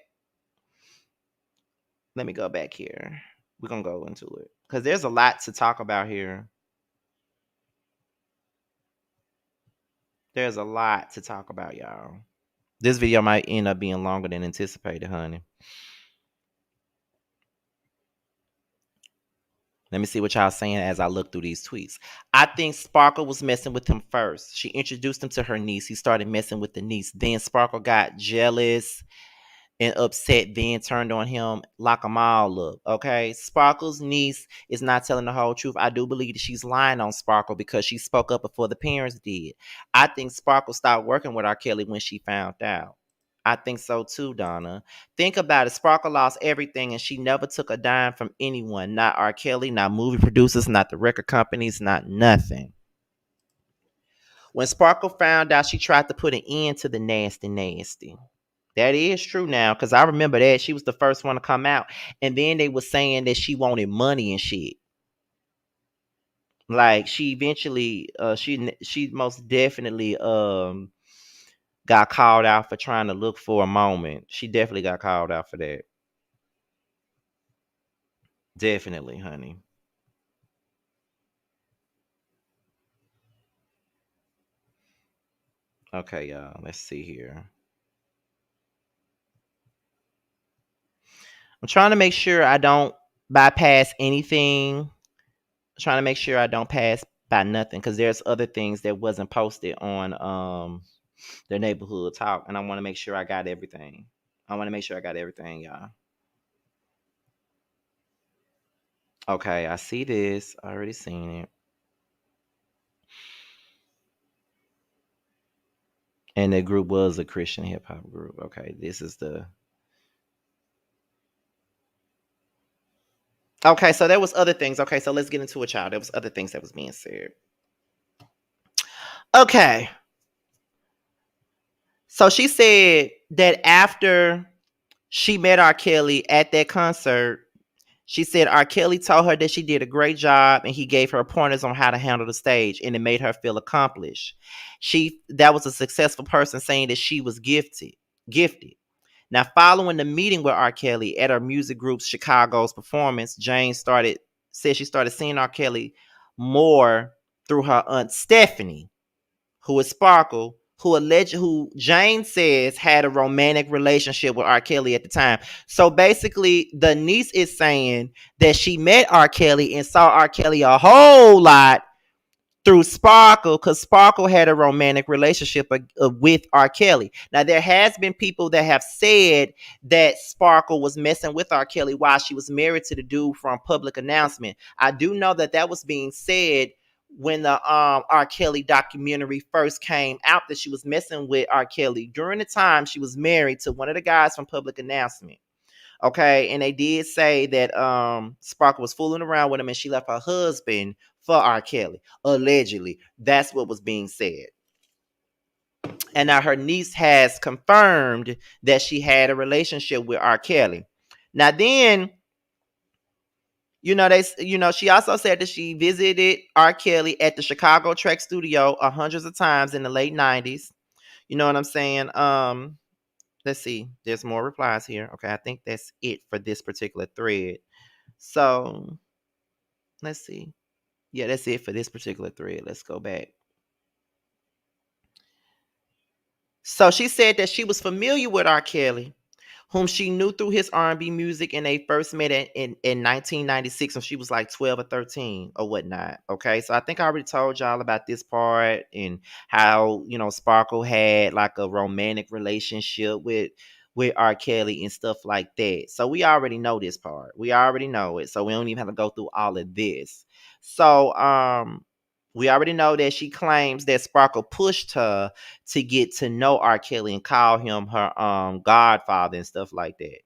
Let me go back here. We're gonna go into it. Because there's a lot to talk about here. There's a lot to talk about, y'all. This video might end up being longer than anticipated, honey. Let me see what y'all saying as I look through these tweets. I think Sparkle was messing with him first. She introduced him to her niece. He started messing with the niece. Then Sparkle got jealous and upset, then turned on him, lock them all up. Okay. Sparkle's niece is not telling the whole truth. I do believe that she's lying on Sparkle because she spoke up before the parents did. I think Sparkle stopped working with R. Kelly when she found out. I think so too, Donna. Think about it. Sparkle lost everything and she never took a dime from anyone. Not R. Kelly, not movie producers, not the record companies, not nothing. When Sparkle found out, she tried to put an end to the nasty, nasty. That is true now, because I remember that. She was the first one to come out. And then they were saying that she wanted money and shit. Like she eventually she most definitely got called out for trying to look for a moment. She definitely got called out for that. Definitely, honey. Okay, y'all. Let's see here. I'm trying to make sure I don't bypass anything. I'm trying to make sure I don't pass by nothing because there's other things that wasn't posted on the neighborhood talk, and I want to make sure I got everything. I want to make sure I got everything, y'all. Okay, I see this. I already seen it. And the group was a Christian hip hop group. Okay, this is the. Okay, so there was other things. Okay, so let's get into it, y'all. There was other things that was being said. Okay, so she said that after she met R. Kelly at that concert, she said R. Kelly told her that she did a great job and he gave her pointers on how to handle the stage and it made her feel accomplished. That was a successful person saying that she was gifted. Now, following the meeting with R. Kelly at her music group's Chicago's performance, Jane said she started seeing R. Kelly more through her aunt Stephanie, who is Sparkle, who Jane says had a romantic relationship with R. Kelly at the time. So basically, the niece is saying that she met R. Kelly and saw R. Kelly a whole lot through Sparkle because Sparkle had a romantic relationship with R. Kelly. Now, there has been people that have said that Sparkle was messing with R. Kelly while she was married to the dude from Public Announcement. I do know that that was being said when the R. Kelly documentary first came out, that she was messing with R. Kelly during the time she was married to one of the guys from Public Announcement. Okay, and they did say that Sparkle was fooling around with him and she left her husband for R. Kelly. Allegedly. That's what was being said. And now her niece has confirmed that she had a relationship with R. Kelly. Now then, she also said that she visited R. Kelly at the Chicago Track Studio hundreds of times in the late 90s. You know what I'm saying? Let's see. There's more replies here. Okay, I think that's it for this particular thread. So let's see. Yeah, that's it for this particular thread. Let's go back. So she said that she was familiar with R. Kelly, whom she knew through his R&B music, and they first met in 1996 when she was like 12 or 13 or whatnot. Okay, so I think I already told y'all about this part and how, Sparkle had like a romantic relationship with R. Kelly and stuff like that. So we already know this part. We already know it. So we don't even have to go through all of this. So we already know that she claims that Sparkle pushed her to get to know R. Kelly and call him her godfather and stuff like that.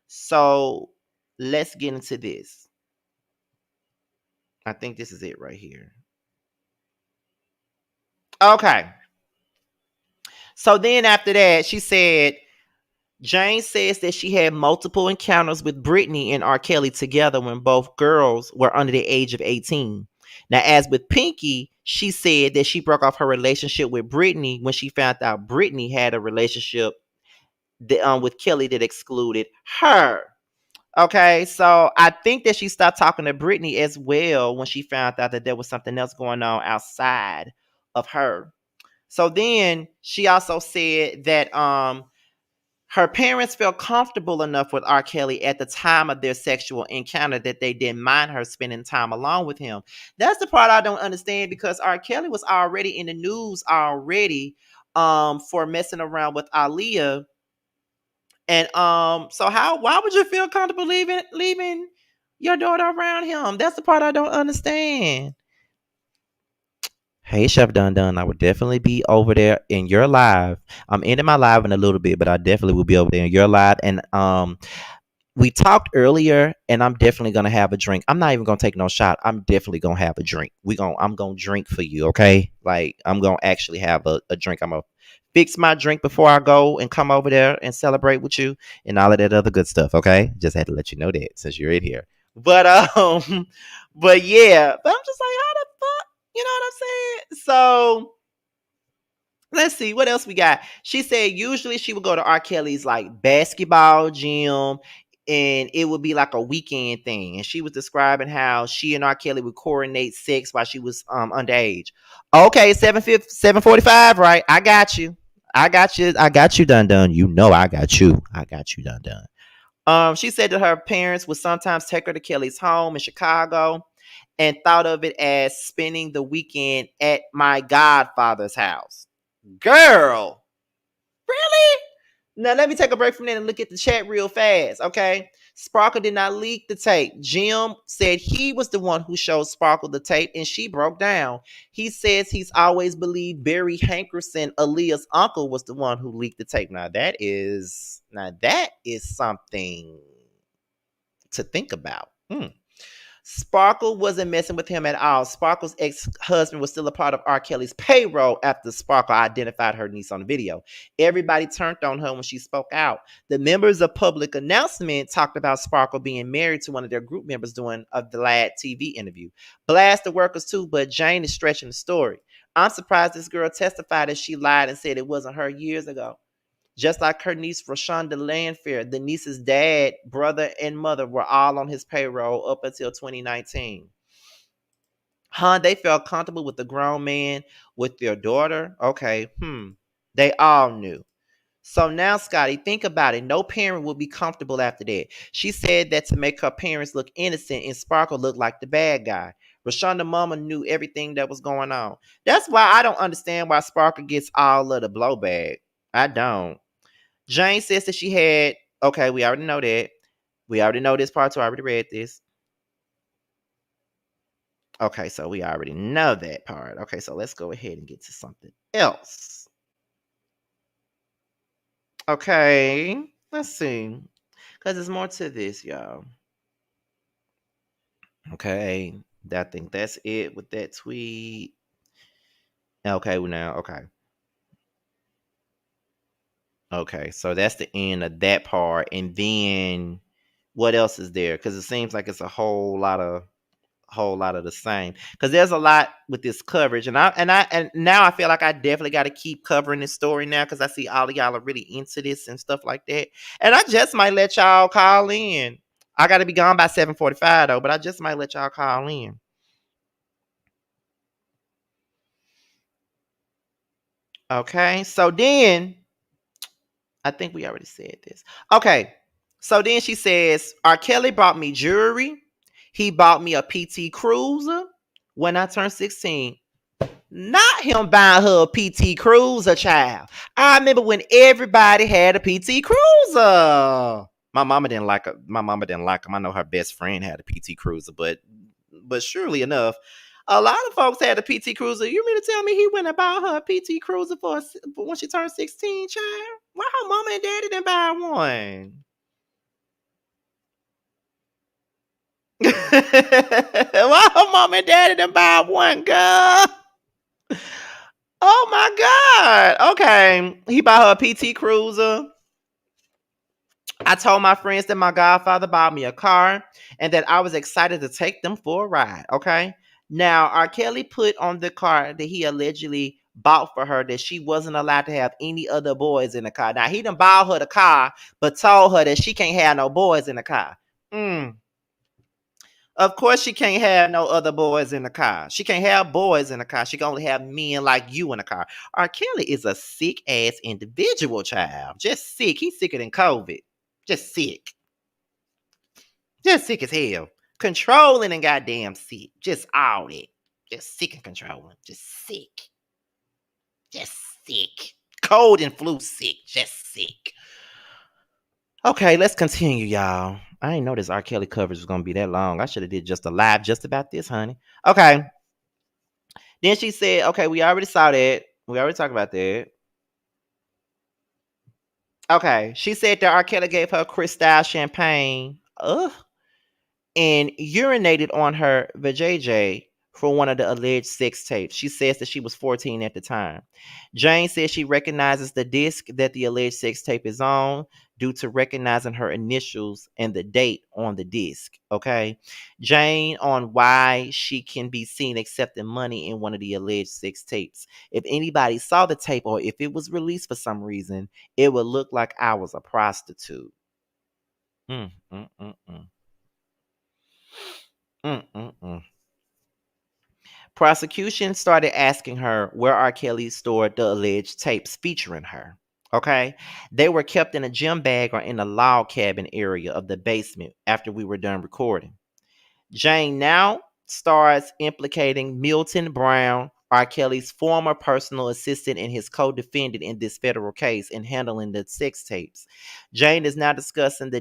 So let's get into this. I think this is it right here. Okay. So then after that, she said, Jane says that she had multiple encounters with Britney and R. Kelly together when both girls were under the age of 18. Now, as with Pinky, she said that she broke off her relationship with Brittany when she found out Brittany had a relationship with Kelly that excluded her. Okay, so I think that she stopped talking to Brittany as well when she found out that there was something else going on outside of her. So then she also said that her parents felt comfortable enough with R. Kelly at the time of their sexual encounter that they didn't mind her spending time alone with him. That's the part I don't understand, because R. Kelly was already in the news already for messing around with Aaliyah. And so why would you feel comfortable leaving your daughter around him? That's the part I don't understand. Hey, Chef Dun Dun, I would definitely be over there in your live. I'm ending my live in a little bit, but I definitely will be over there in your live. And we talked earlier, and I'm definitely gonna have a drink. I'm not even gonna take no shot. I'm definitely gonna have a drink. I'm gonna drink for you, okay? Like, I'm gonna actually have a drink. I'm gonna fix my drink before I go and come over there and celebrate with you and all of that other good stuff, okay? Just had to let you know that since you're in here. But but yeah, but I'm just like, how the fuck? You know what I'm saying? So let's see what else we got. She said usually she would go to R. Kelly's like basketball gym, and it would be like a weekend thing. And she was describing how she and R. Kelly would coordinate sex while she was underage. Okay, 7:45, right? I got you. I got you. I got you done done. You know I got you. I got you done done. She said that her parents would sometimes take her to Kelly's home in Chicago and thought of it as spending the weekend at my godfather's house. Girl, really? Now let me take a break from that and look at the chat real fast, okay? Sparkle did not leak the tape. Jim said he was the one who showed Sparkle the tape, and she broke down. He says he's always believed Barry Hankerson, Aaliyah's uncle, was the one who leaked the tape. Now that is something to think about. Sparkle wasn't messing with him at all. Sparkle's ex-husband was still a part of R. Kelly's payroll after Sparkle identified her niece on the video. Everybody turned on her when she spoke out. The members of Public Announcement talked about Sparkle being married to one of their group members during a Vlad TV interview. Blast the workers too, but Jane is stretching the story. I'm surprised this girl testified that she lied and said it wasn't her years ago. Just like her niece, Rashonda Landfair, the niece's dad, brother, and mother were all on his payroll up until 2019. They felt comfortable with the grown man with their daughter. Okay, they all knew. So now, Scotty, think about it. No parent will be comfortable after that. She said that to make her parents look innocent and Sparkle look like the bad guy. Rashonda mama knew everything that was going on. That's why I don't understand why Sparkle gets all of the blowback. I don't. Jane says that she had, okay, we already know that. We already know this part, so I already read this. Okay, so we already know that part. Okay, so let's go ahead and get to something else. Okay, let's see. Because there's more to this, y'all. Okay, I think that's it with that tweet. Okay, okay. Okay, so that's the end of that part. And then what else is there? Because it seems like it's a whole lot of the same, because there's a lot with this coverage, and now I feel like I definitely got to keep covering this story now, because I see all of y'all are really into this and stuff like that, and I just might let y'all call in. I got to be gone by 7:45 though, but I just might let y'all call in. Okay, so then I think we already said this. Okay, so then she says, R. Kelly bought me jewelry. He bought me a PT Cruiser when I turned 16. Not him buying her a PT Cruiser, child. I remember when everybody had a PT Cruiser. My mama didn't like her. My mama didn't like him. I know her best friend had a PT Cruiser, but surely enough, a lot of folks had a PT Cruiser. You mean to tell me he went and bought her a PT Cruiser for when she turned 16, child? Why her mama and daddy didn't buy one? Why her mom and daddy didn't buy one, girl? Oh my God. Okay. He bought her a PT Cruiser. I told my friends that my godfather bought me a car and that I was excited to take them for a ride. Okay. Now, R. Kelly put on the car that he allegedly bought for her that she wasn't allowed to have any other boys in the car. Now, he done bought her the car, but told her that she can't have no boys in the car. Of course, she can't have no other boys in the car. She can't have boys in the car. She can only have men like you in the car. R. Kelly is a sick ass individual, child. Just sick. He's sicker than COVID. Just sick. Just sick as hell. Controlling and goddamn sick. Just all that. Just sick and controlling. Just sick. Just sick. Cold and flu sick. Just sick. Okay, let's continue, y'all. I didn't know this R. Kelly coverage was gonna be that long. I should have did just a live just about this, honey. Okay. Then she said, okay, we already saw that. We already talked about that. Okay. She said that R. Kelly gave her Cristal champagne. Ugh. And urinated on her vajayjay for one of the alleged sex tapes. She says that she was 14 at the time. Jane says she recognizes the disc that the alleged sex tape is on due to recognizing her initials and the date on the disc. Okay. Jane on why she can be seen accepting money in one of the alleged sex tapes. If anybody saw the tape or if it was released for some reason, it would look like I was a prostitute. Mm, mm, mm, mm. Mm-mm-mm. Prosecution started asking her where R. Kelly stored the alleged tapes featuring her. Okay. They were kept in a gym bag or in a log cabin area of the basement after we were done recording. Jane now starts implicating Milton Brown, R. Kelly's former personal assistant and his co-defendant in this federal case in handling the sex tapes. Jane is now discussing the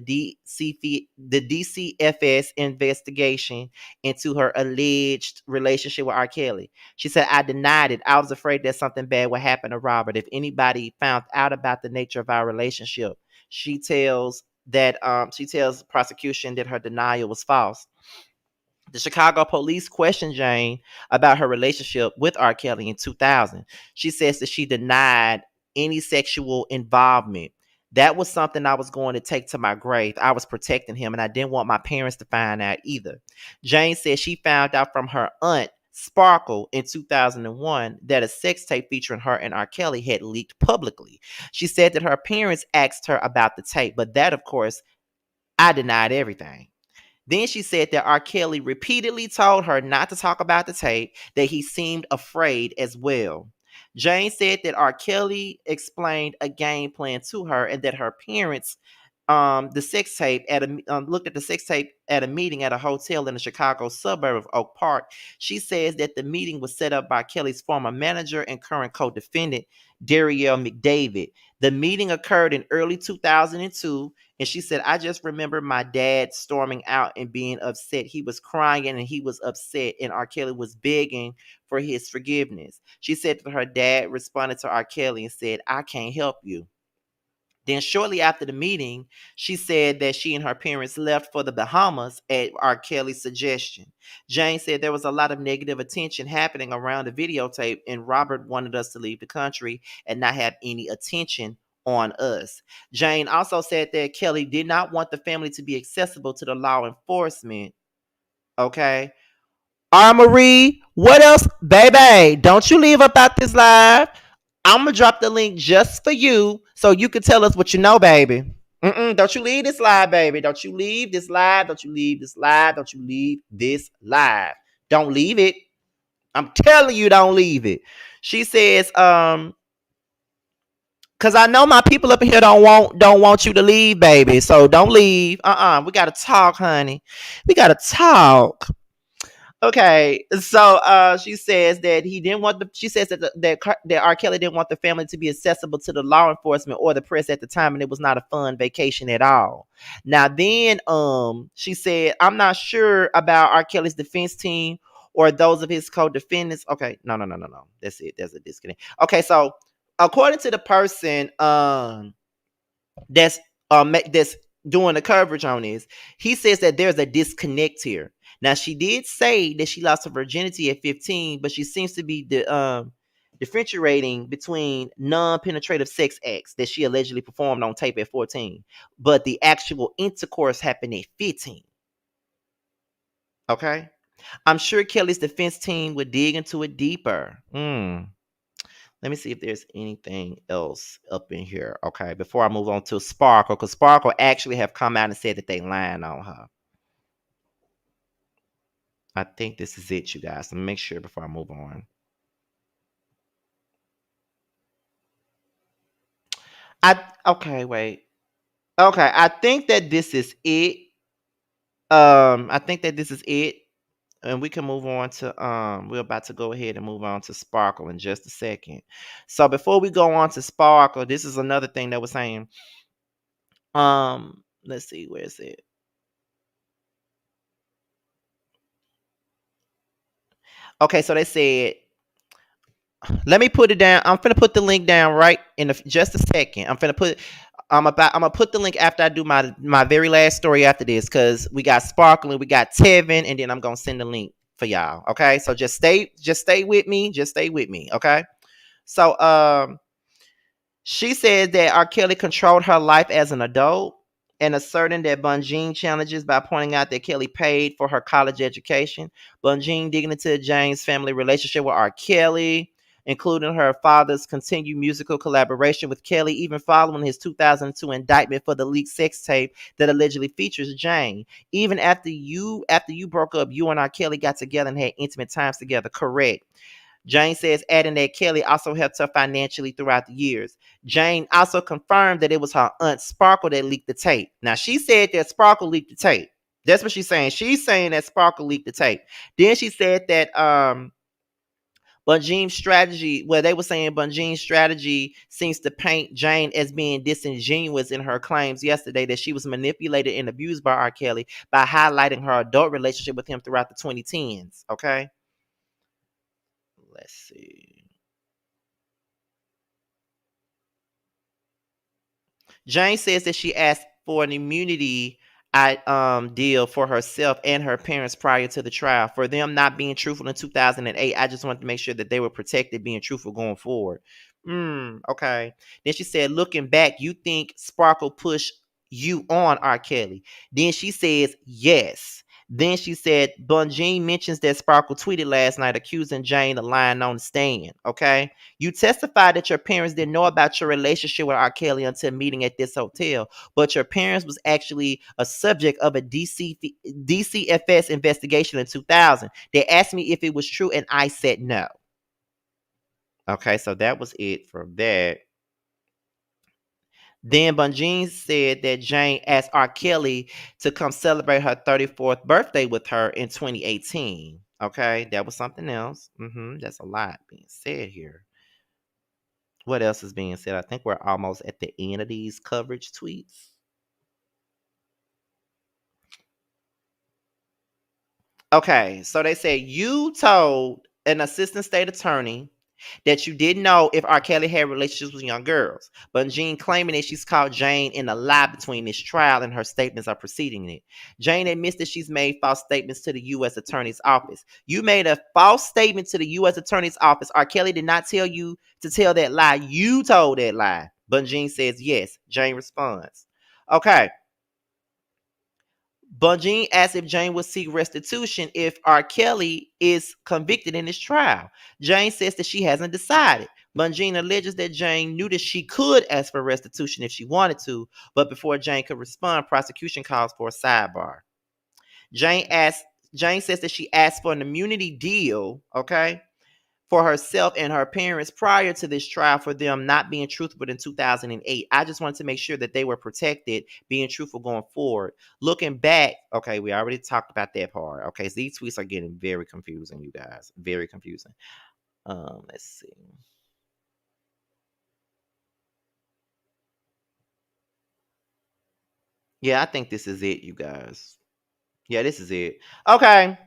DCFS investigation into her alleged relationship with R. Kelly. She said, I denied it. I was afraid that something bad would happen to Robert if anybody found out about the nature of our relationship. She tells prosecution that her denial was false. The Chicago police questioned Jane about her relationship with R. Kelly in 2000. She says that she denied any sexual involvement. That was something I was going to take to my grave. I was protecting him, and I didn't want my parents to find out either. Jane says she found out from her aunt, Sparkle, in 2001 that a sex tape featuring her and R. Kelly had leaked publicly. She said that her parents asked her about the tape, but that, of course, I denied everything. Then she said that R. Kelly repeatedly told her not to talk about the tape, that he seemed afraid as well. Jane said that R. Kelly explained a game plan to her and that her parents the sex tape at a looked at the sex tape at a meeting at a hotel in the Chicago suburb of Oak Park. She says that the meeting was set up by Kelly's former manager and current co-defendant, Darielle McDavid. The meeting occurred in early 2002, and she said, I just remember my dad storming out and being upset. He was crying and he was upset, and R. Kelly was begging for his forgiveness. She said that her dad responded to R. Kelly and said, I can't help you. Then shortly after the meeting, she said that she and her parents left for the Bahamas at R. Kelly's suggestion. Jane said there was a lot of negative attention happening around the videotape, and Robert wanted us to leave the country and not have any attention on us. Jane also said that Kelly did not want the family to be accessible to the law enforcement. Okay. Marie, what else? Baby, don't you leave about this live. I'm gonna drop the link just for you so you can tell us what you know, baby. Don't you leave this live, baby. Don't you leave this live. Don't you leave this live. Don't you leave this live. Don't leave it. I'm telling you, don't leave it. She says, cause I know my people up here don't want you to leave, baby. So don't leave. We gotta talk, honey. We gotta talk. Okay, so she says that he didn't want the. She says that R. Kelly didn't want the family to be accessible to the law enforcement or the press at the time, and it was not a fun vacation at all. Now then, she said, I'm not sure about R. Kelly's defense team or those of his co-defendants. Okay, no. That's it. There's a disconnect. Okay, so according to the person, that's doing the coverage on this, he says that there's a disconnect here. Now, she did say that she lost her virginity at 15, but she seems to be differentiating between non-penetrative sex acts that she allegedly performed on tape at 14, but the actual intercourse happened at 15. Okay? I'm sure Kelly's defense team would dig into it deeper. Let me see if there's anything else up in here. Okay, before I move on to Sparkle, because Sparkle actually have come out and said that they lying on her. I think this is it, you guys. Let me make sure before I move on. Okay, wait. Okay, I think that this is it. I think that this is it. And we can move on to we're about to go ahead and move on to Sparkle in just a second. So before we go on to Sparkle, this is another thing that was saying. Let's see, where is it? Okay, so they said, let me put it down. I'm gonna put the link down right in just a second. I'm gonna put the link after I do my very last story after this, because we got Sparkle and we got Tevin, and then I'm gonna send the link for y'all. Okay, so just stay with me. Just stay with me. Okay. So she said that R. Kelly controlled her life as an adult and asserting that Bunjean challenges by pointing out that Kelly paid for her college education. Bunjean digging into Jane's family relationship with R. Kelly, including her father's continued musical collaboration with Kelly, even following his 2002 indictment for the leaked sex tape that allegedly features Jane. Even after you broke up, you and R. Kelly got together and had intimate times together. Correct. Jane says, adding that Kelly also helped her financially throughout the years. Jane also confirmed that it was her aunt Sparkle that leaked the tape. Now, she said that Sparkle leaked the tape. That's what she's saying. She's saying that Sparkle leaked the tape. Then she said that Bunjean's strategy, well, they were saying Bunjean's strategy seems to paint Jane as being disingenuous in her claims yesterday that she was manipulated and abused by R. Kelly by highlighting her adult relationship with him throughout the 2010s. Okay? Let's see. Jane says that she asked for an immunity deal for herself and her parents prior to the trial. For them not being truthful in 2008, I just wanted to make sure that they were protected being truthful going forward. Okay. Then she said, looking back, you think Sparkle pushed you on R. Kelly? Then she says, yes. Then she said, Bunjean mentions that Sparkle tweeted last night accusing Jane of lying on the stand. Okay. You testified that your parents didn't know about your relationship with R. Kelly until meeting at this hotel, but your parents was actually a subject of a DCFS investigation in 2000. They asked me if it was true, and I said no. Okay, so that was it for that. Then Bunjean said that Jane asked R. Kelly to come celebrate her 34th birthday with her in 2018. Okay, that was something else. That's a lot being said here. What else is being said? I think we're almost at the end of these coverage tweets. Okay, so they say you told an assistant state attorney that you didn't know if R. Kelly had relationships with young girls. But Jean claiming that she's caught Jane in a lie between this trial and her statements are preceding it. Jane admits that she's made false statements to the U.S. Attorney's Office. You made a false statement to the U.S. Attorney's Office. R. Kelly did not tell you to tell that lie. You told that lie. But Jean says yes. Jane responds. Okay. Bunjean asks if Jane will seek restitution if R. Kelly is convicted in this trial. Jane says that she hasn't decided. Bunjean alleges that Jane knew that she could ask for restitution if she wanted to, but before Jane could respond, prosecution calls for a sidebar. Jane says that she asked for an immunity deal, okay, for herself and her parents prior to this trial for them not being truthful in 2008. I just wanted to make sure that they were protected being truthful going forward. Looking back, okay, we already talked about that part. Okay, so these tweets are getting very confusing, you guys. Very confusing. Let's see. Yeah, I think this is it, you guys. Yeah, this is it. Okay.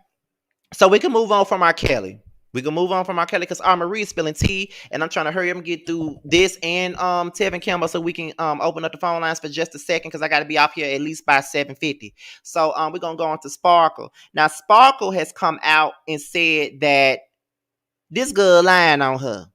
So we can move on from R. Kelly. We can move on from R. Kelly because Marie is spilling tea, and I'm trying to hurry up and get through this and Tevin Campbell so we can open up the phone lines for just a second because I got to be off here at least by 7:50. So we're gonna go on to Sparkle. Now Sparkle has come out and said that this girl lying on her.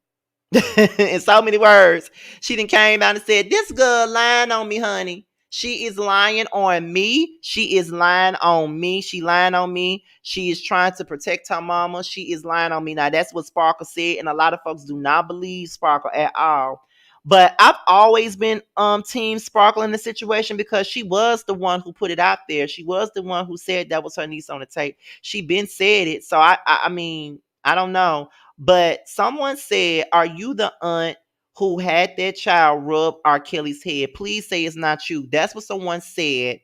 In so many words, she then came out and said, "This girl lying on me, honey." She is lying on me. She is lying on me. She lying on me. She is trying to protect her mama. She is lying on me. Now that's what Sparkle said, and a lot of folks do not believe Sparkle at all. But I've always been team Sparkle in the situation because she was the one who put it out there. She was the one who said that was her niece on the tape. She been said it. So I mean, I don't know. But someone said, "Are you the aunt who had that child rub R. Kelly's head? Please say it's not you." That's what someone said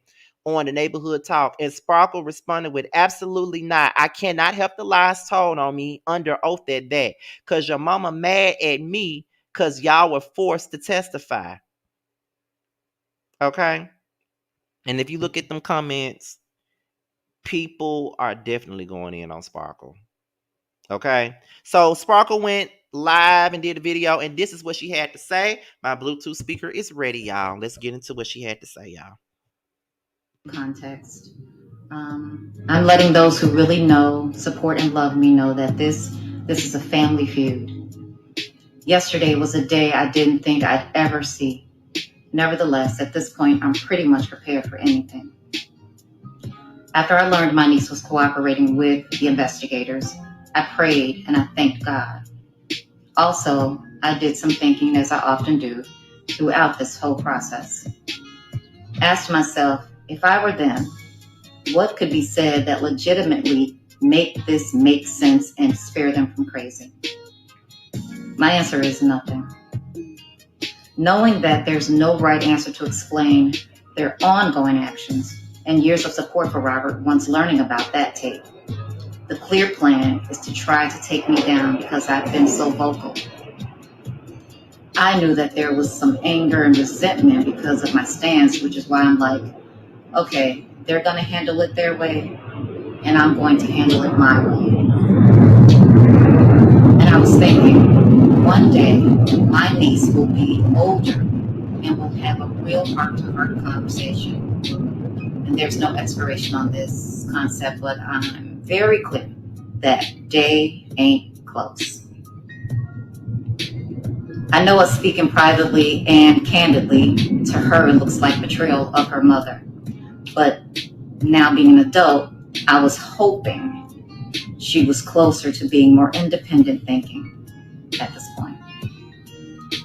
on the neighborhood talk. And Sparkle responded with, "Absolutely not. I cannot help the lies told on me under oath at that. Because your mama mad at me because y'all were forced to testify." Okay. And if you look at them comments, people are definitely going in on Sparkle. Okay. So Sparkle went live and did a video, and this is what she had to say. My Bluetooth speaker is ready, y'all. Let's get into what she had to say, y'all. Context. I'm letting those who really know, support, and love me know that this is a family feud. Yesterday was a day I didn't think I'd ever see. Nevertheless, at this point, I'm pretty much prepared for anything. After I learned my niece was cooperating with the investigators, I prayed and I thanked God. Also, I did some thinking, as I often do, throughout this whole process. Asked myself, if I were them, what could be said that legitimately make this make sense and spare them from crazy? My answer is nothing. Knowing that there's no right answer to explain their ongoing actions and years of support for Robert once learning about that tape, the clear plan is to try to take me down because I've been so vocal. I knew that there was some anger and resentment because of my stance, which is why I'm like, okay, they're going to handle it their way, and I'm going to handle it my way. And I was thinking, one day, my niece will be older and will have a real heart-to-heart conversation. And there's no expiration on this concept, but I'm very clear that day ain't close. I know us speaking privately and candidly to her, it looks like betrayal of her mother. But now being an adult, I was hoping she was closer to being more independent thinking at this point.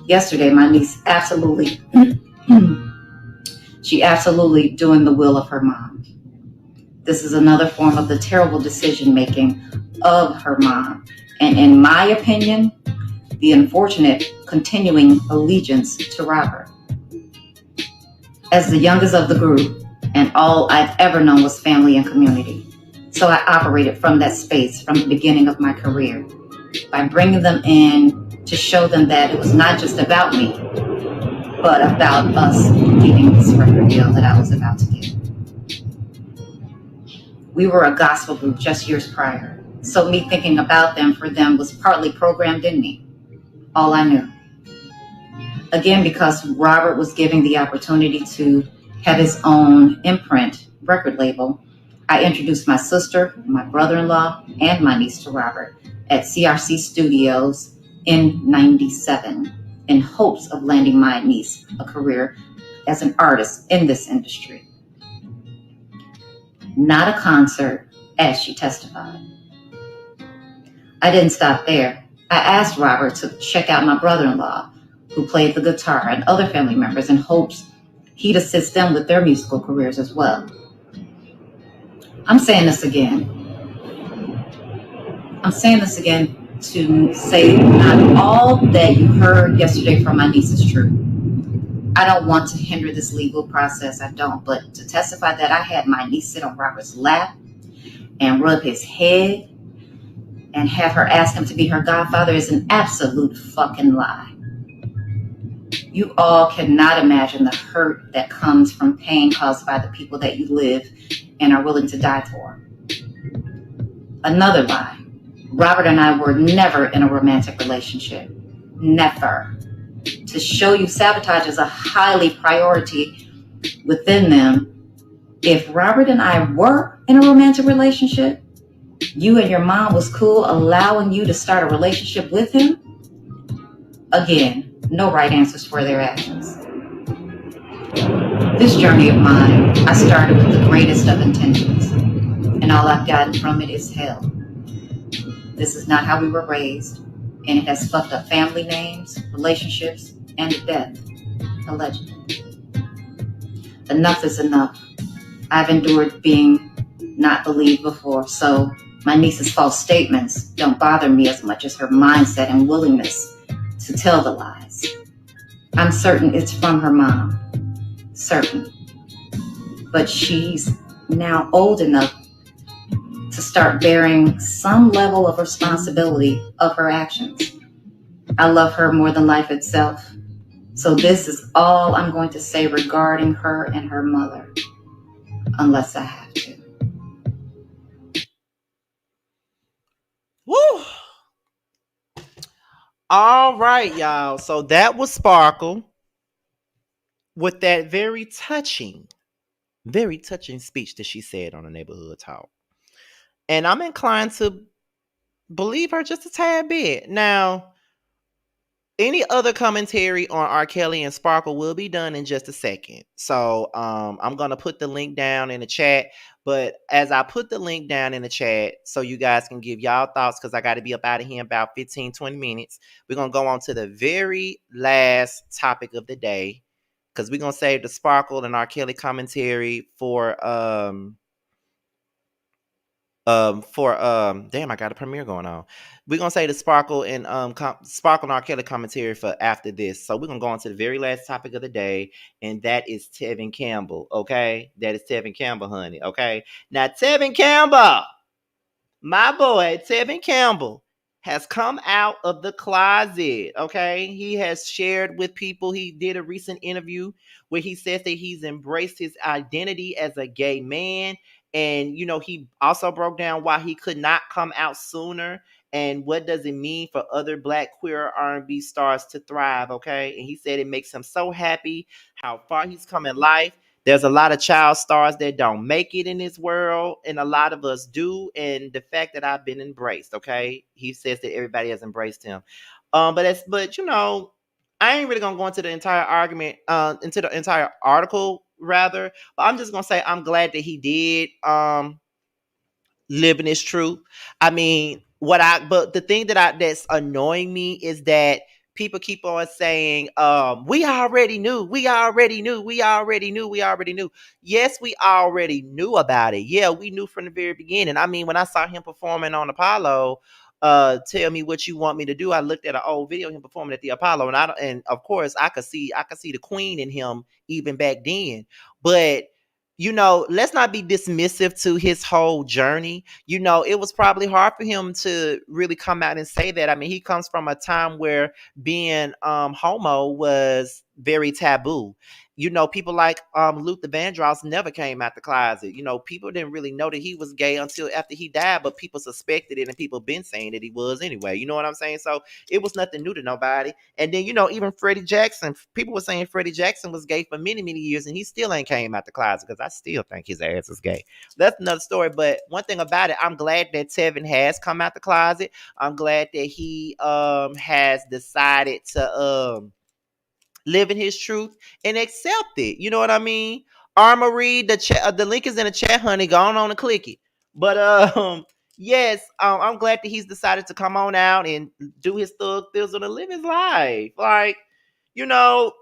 Yesterday, my niece absolutely doing the will of her mom. This is another form of the terrible decision making of her mom. And in my opinion, the unfortunate continuing allegiance to Robert. As the youngest of the group, and all I've ever known was family and community. So I operated from that space from the beginning of my career by bringing them in to show them that it was not just about me, but about us getting this record deal that I was about to get. We were a gospel group just years prior, so me thinking about them for them was partly programmed in me. All I knew. Again, because Robert was given the opportunity to have his own imprint record label, I introduced my sister, my brother-in-law, and my niece to Robert at CRC Studios in '97 in hopes of landing my niece a career as an artist in this industry. Not a concert, as she testified. I didn't stop there. I asked Robert to check out my brother-in-law, who played the guitar, and other family members in hopes he'd assist them with their musical careers as well. I'm saying this again to say not all that you heard yesterday from my niece is true. I don't want to hinder this legal process, I don't, but to testify that I had my niece sit on Robert's lap and rub his head and have her ask him to be her godfather is an absolute fucking lie. You all cannot imagine the hurt that comes from pain caused by the people that you live and are willing to die for. Another lie. Robert and I were never in a romantic relationship. Never. To show you sabotage is a highly priority within them. If Robert and I were in a romantic relationship, you and your mom was cool allowing you to start a relationship with him? Again, no right answers for their actions. This journey of mine, I started with the greatest of intentions, and all I've gotten from it is hell. This is not how we were raised, and it has fucked up family names, relationships, and to death, allegedly. Enough is enough. I've endured being not believed before, so my niece's false statements don't bother me as much as her mindset and willingness to tell the lies. I'm certain it's from her mom, certain. But she's now old enough to start bearing some level of responsibility of her actions. I love her more than life itself, so this is all I'm going to say regarding her and her mother, unless I have to. Woo! All right, y'all. So that was Sparkle with that very touching speech that she said on the neighborhood talk. And I'm inclined to believe her just a tad bit. Now, any other commentary on R. Kelly and Sparkle will be done in just a second. So I'm gonna put the link down in the chat. But as I put the link down in the chat, so you guys can give y'all thoughts, because I got to be up out of here in about 15, 20 minutes. We're gonna go on to the very last topic of the day, because we're gonna save the Sparkle and R. Kelly commentary for damn, I got a premiere going on. We're gonna say the Sparkle and Sparkle and R. Kelly commentary for after this. So we're gonna go on to the very last topic of the day, and that is Tevin Campbell. Okay, that is Tevin Campbell, honey. Okay, now Tevin Campbell, my boy Tevin Campbell, has come out of the closet. Okay, he has shared with people. He did a recent interview where he says that he's embraced his identity as a gay man. And he also broke down why he could not come out sooner, and what does it mean for other Black queer R&B stars to thrive. Okay, and he said it makes him so happy how far he's come in life. There's a lot of child stars that don't make it in this world, and a lot of us do. And the fact that I've been embraced, okay, he says that everybody has embraced him. But I ain't really gonna go into the entire argument, into the entire article rather. But I'm just gonna say I'm glad that he did. Living is true. I mean, but the thing that's annoying me is that people keep on saying, we already knew, we already knew, we already knew, we already knew. Yes, we already knew about it. Yeah, we knew from the very beginning. I mean, when I saw him performing on Apollo, tell me what you want me to do. I looked at an old video of him performing at the Apollo, and of course I could see the queen in him even back then. But let's not be dismissive to his whole journey. It was probably hard for him to really come out and say that. I mean, he comes from a time where being homo was very taboo. People like Luther Vandross never came out the closet. People didn't really know that he was gay until after he died, but people suspected it, and people been saying that he was anyway. You know what I'm saying? So it was nothing new to nobody. And then, even Freddie Jackson, people were saying Freddie Jackson was gay for many, many years, and he still ain't came out the closet, because I still think his ass is gay. That's another story. But one thing about it, I'm glad that Tevin has come out the closet. I'm glad that he has decided to live in his truth and accept it. You know what I mean? Armory, the link is in the chat, honey. Go on and click it. But yes, I'm glad that he's decided to come on out and do his thug thizzle and live his life. Like, you know,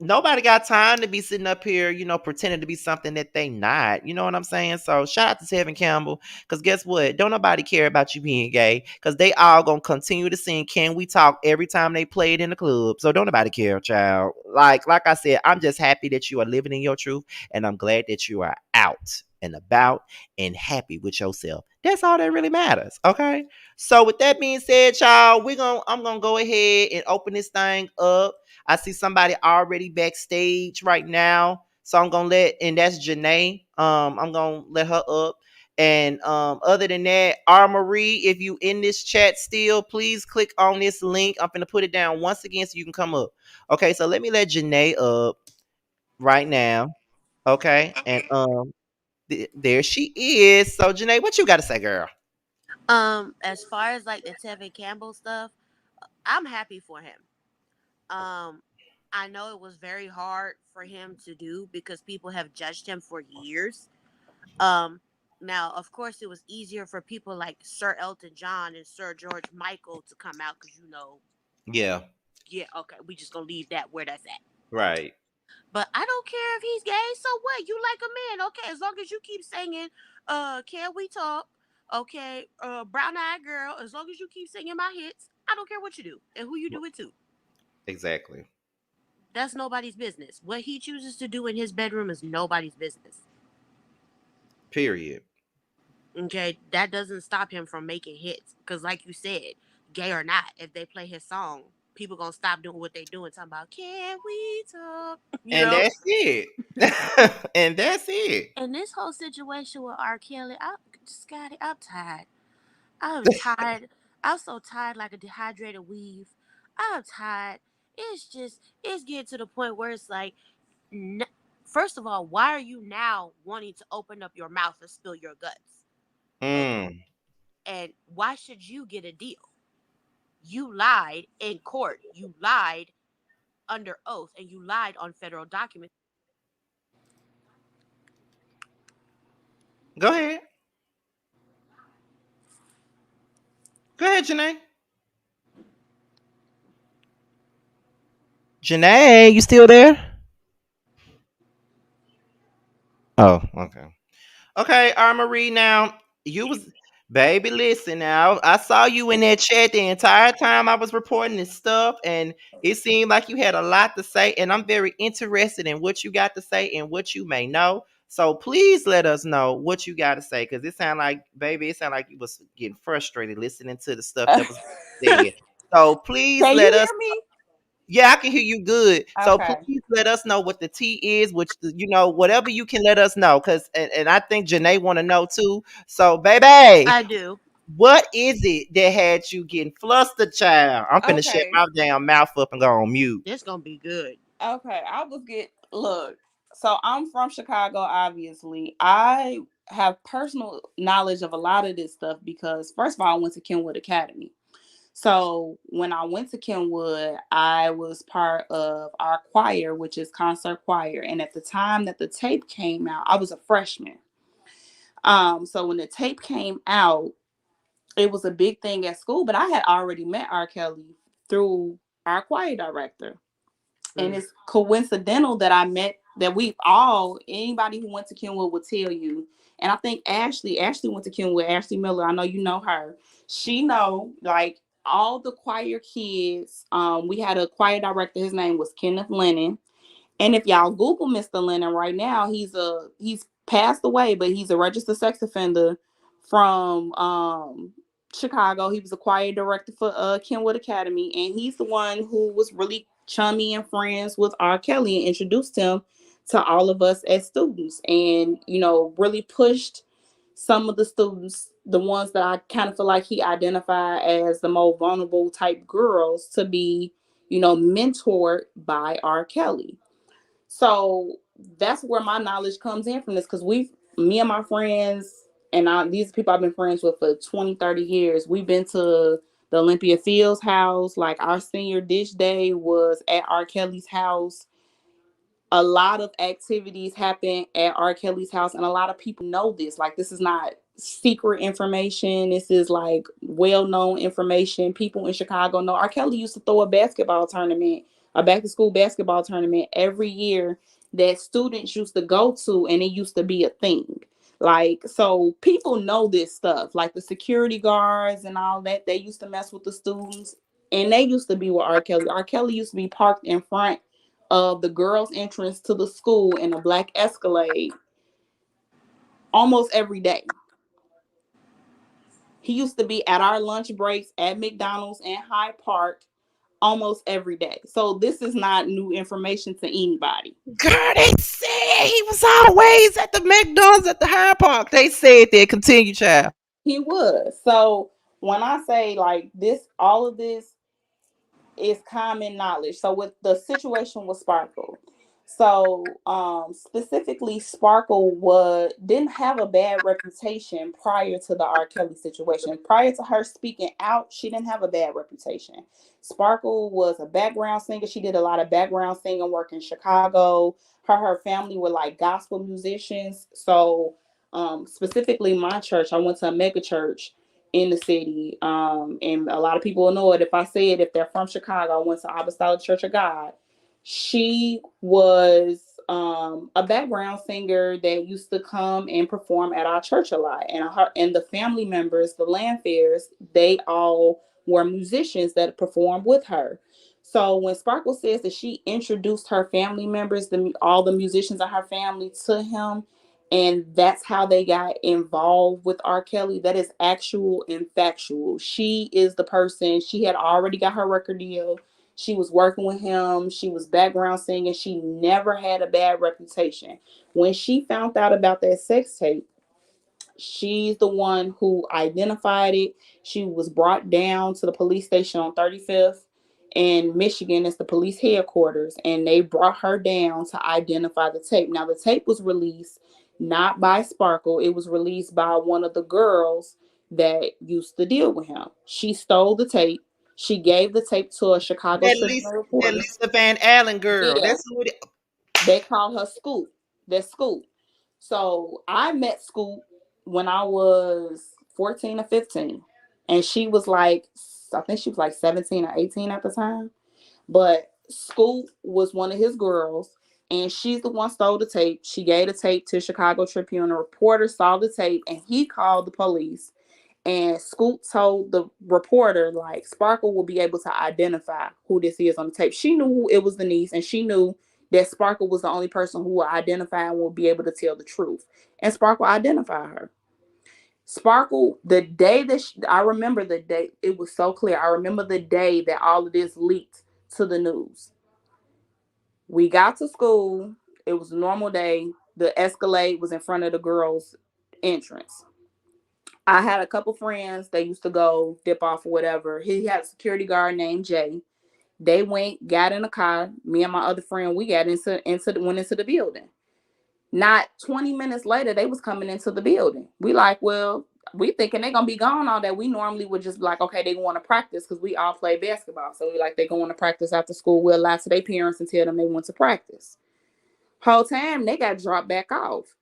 nobody got time to be sitting up here, pretending to be something that they not. You know what I'm saying? So shout out to Tevin Campbell, because guess what? Don't nobody care about you being gay, because they all gonna continue to sing "Can We Talk" every time they play it in the club. So don't nobody care, child. Like I said, I'm just happy that you are living in your truth, and I'm glad that you are out and about and happy with yourself. That's all that really matters. Okay. So with that being said, y'all, I'm gonna go ahead and open this thing up. I see somebody already backstage right now. So and that's Janae. I'm gonna let her up. And other than that, R. Marie, if you in this chat still, please click on this link. I'm gonna put it down once again so you can come up. Okay, so let me let Janae up right now. Okay, and there she is. So Janae, what you gotta say, girl? As far as like the Tevin Campbell stuff, I'm happy for him. Um, I know it was very hard for him to do because people have judged him for years. Um, Now, of course, it was easier for people like Sir Elton John and Sir George Michael to come out because Yeah. yeah, okay, we just gonna leave that where that's at. Right. But I don't care if he's gay. So what? You like a man, okay? As long as you keep singing, "Can We Talk?" Okay, "Brown Eyed Girl." As long as you keep singing my hits, I don't care what you do and who you do it to. Exactly. That's nobody's business. What he chooses to do in his bedroom is nobody's business. Period. Okay, that doesn't stop him from making hits. Cause like you said, gay or not, if they play his song, people gonna stop doing what they doing, talking about "Can we talk?" You And know. that's it. And that's it. And this whole situation with R. Kelly, Scotty, I'm tired. I'm tired. I'm so tired, like a dehydrated weave. I'm tired. It's getting to the point where it's like, n- first of all, why are you now wanting to open up your mouth and spill your guts? And Mm. and why should you get a deal? You lied in court. You lied under oath, and you lied on federal documents. Go ahead. Go ahead, Janae. Janae, you still there? Oh, okay. Okay, Marie. Now you was baby. Listen, now I saw you in that chat the entire time I was reporting this stuff, and it seemed like you had a lot to say. And I'm very interested in what you got to say and what you may know. So please let us know what you got to say, because it sound like, baby, it sound like you was getting frustrated listening to the stuff that was said. So please Can let you us. hear me? Yeah, I can hear you good. So Okay. please let us know what the tea is, which whatever you can let us know, cause and I think Janae want to know too. So baby, I do. what is it that had you getting flustered, child? I'm finna shut Okay. my damn mouth up and go on mute. This gonna be good. Okay. I was get look. So I'm from Chicago, obviously. I have personal knowledge of a lot of this stuff because first of all, I went to Kenwood Academy. So when I went to Kenwood, I was part of our choir, which is concert choir. And at the time that the tape came out, I was a freshman. So when the tape came out, it was a big thing at school, but I had already met R. Kelly through our choir director. And Mm. it's coincidental that I met that we've all anybody who went to Kenwood will tell you. And I think Ashley went to Kenwood. Ashley Miller, I know you know her. She know like all the choir kids. We had a choir director. His name was Kenneth Lennon. And if y'all Google Mr. Lennon right now, he's passed away, but he's a registered sex offender from Chicago. He was a choir director for Kenwood Academy, and he's the one who was really chummy and friends with R. Kelly and introduced him to all of us as students, and really pushed some of the students, the ones that I kind of feel like he identified as the more vulnerable type girls, to be mentored by R. Kelly. So that's where my knowledge comes in from this, because me and my friends, and these people I've been friends with for 20, 30 years, we've been to the Olympia Fields house. Like our senior dish day was at R. Kelly's house. A lot of activities happen at R. Kelly's house, and a lot of people know this. Like, this is not secret information. This is like well-known information. People in Chicago know R. Kelly used to throw a back-to-school basketball tournament every year that students used to go to, and it used to be a thing. Like, so people know this stuff. Like the security guards and all that, they used to mess with the students, and they used to be with R. Kelly. R. Kelly used to be parked in front of the girls' entrance to the school in a black Escalade almost every day. He used to be at our lunch breaks at McDonald's and Hyde Park almost every day. So this is not new information to anybody. Girl, they said he was always at the McDonald's at the High Park. They said that. Continue, child. He was. So when I say like this, all of this is common knowledge. So with the situation with Sparkle. So, specifically, Sparkle didn't have a bad reputation prior to the R. Kelly situation. Prior to her speaking out, she didn't have a bad reputation. Sparkle was a background singer. She did a lot of background singing work in Chicago. Her family were like gospel musicians. So, specifically, my church, I went to a mega church in the city, and a lot of people will know it if I say it. If they're from Chicago, I went to Apostolic Church of God. She was a background singer that used to come and perform at our church a lot, and her and the family members, the Landfairs, they all were musicians that performed with her. So when Sparkle says that she introduced her family members, all the musicians of her family, to him, and that's how they got involved with R. Kelly, that is actual and factual. She is the person. She had already got her record deal. She was working with him. She was background singing. She never had a bad reputation. When she found out about that sex tape, she's the one who identified it. She was brought down to the police station on 35th in Michigan. It's the police headquarters, and they brought her down to identify the tape. Now, the tape was released not by Sparkle. It was released by one of the girls that used to deal with him. She stole the tape. She gave the tape to a Chicago Tribune That reporter. Lisa Van Allen girl. Yeah, That's who it is. they call her Scoop. That's Scoop. So I met Scoop when I was 14 or 15. And she was like, I think she was like 17 or 18 at the time. But Scoop was one of his girls. And she's the one stole the tape. She gave the tape to Chicago Tribune. A reporter saw the tape and he called the police. And Scoop told the reporter, like, Sparkle will be able to identify who this is on the tape. She knew it was the niece, and she knew that Sparkle was the only person who would identify and will be able to tell the truth. And Sparkle identified her. Sparkle, the day that I remember the day, it was so clear. I remember the day that all of this leaked to the news. We got to school. It was a normal day. The Escalade was in front of the girls' entrance. I had a couple friends that used to go dip off or whatever. He had a security guard named Jay. They went, got in a car. Me and my other friend, we got went into the building. Not 20 minutes later, they was coming into the building. We like, well, we thinking they gonna be gone all day. We normally would just be like, okay, they want to practice because we all play basketball. So we like they going to practice after school. We'll lie to their parents and tell them they went to practice. Whole time they got dropped back off.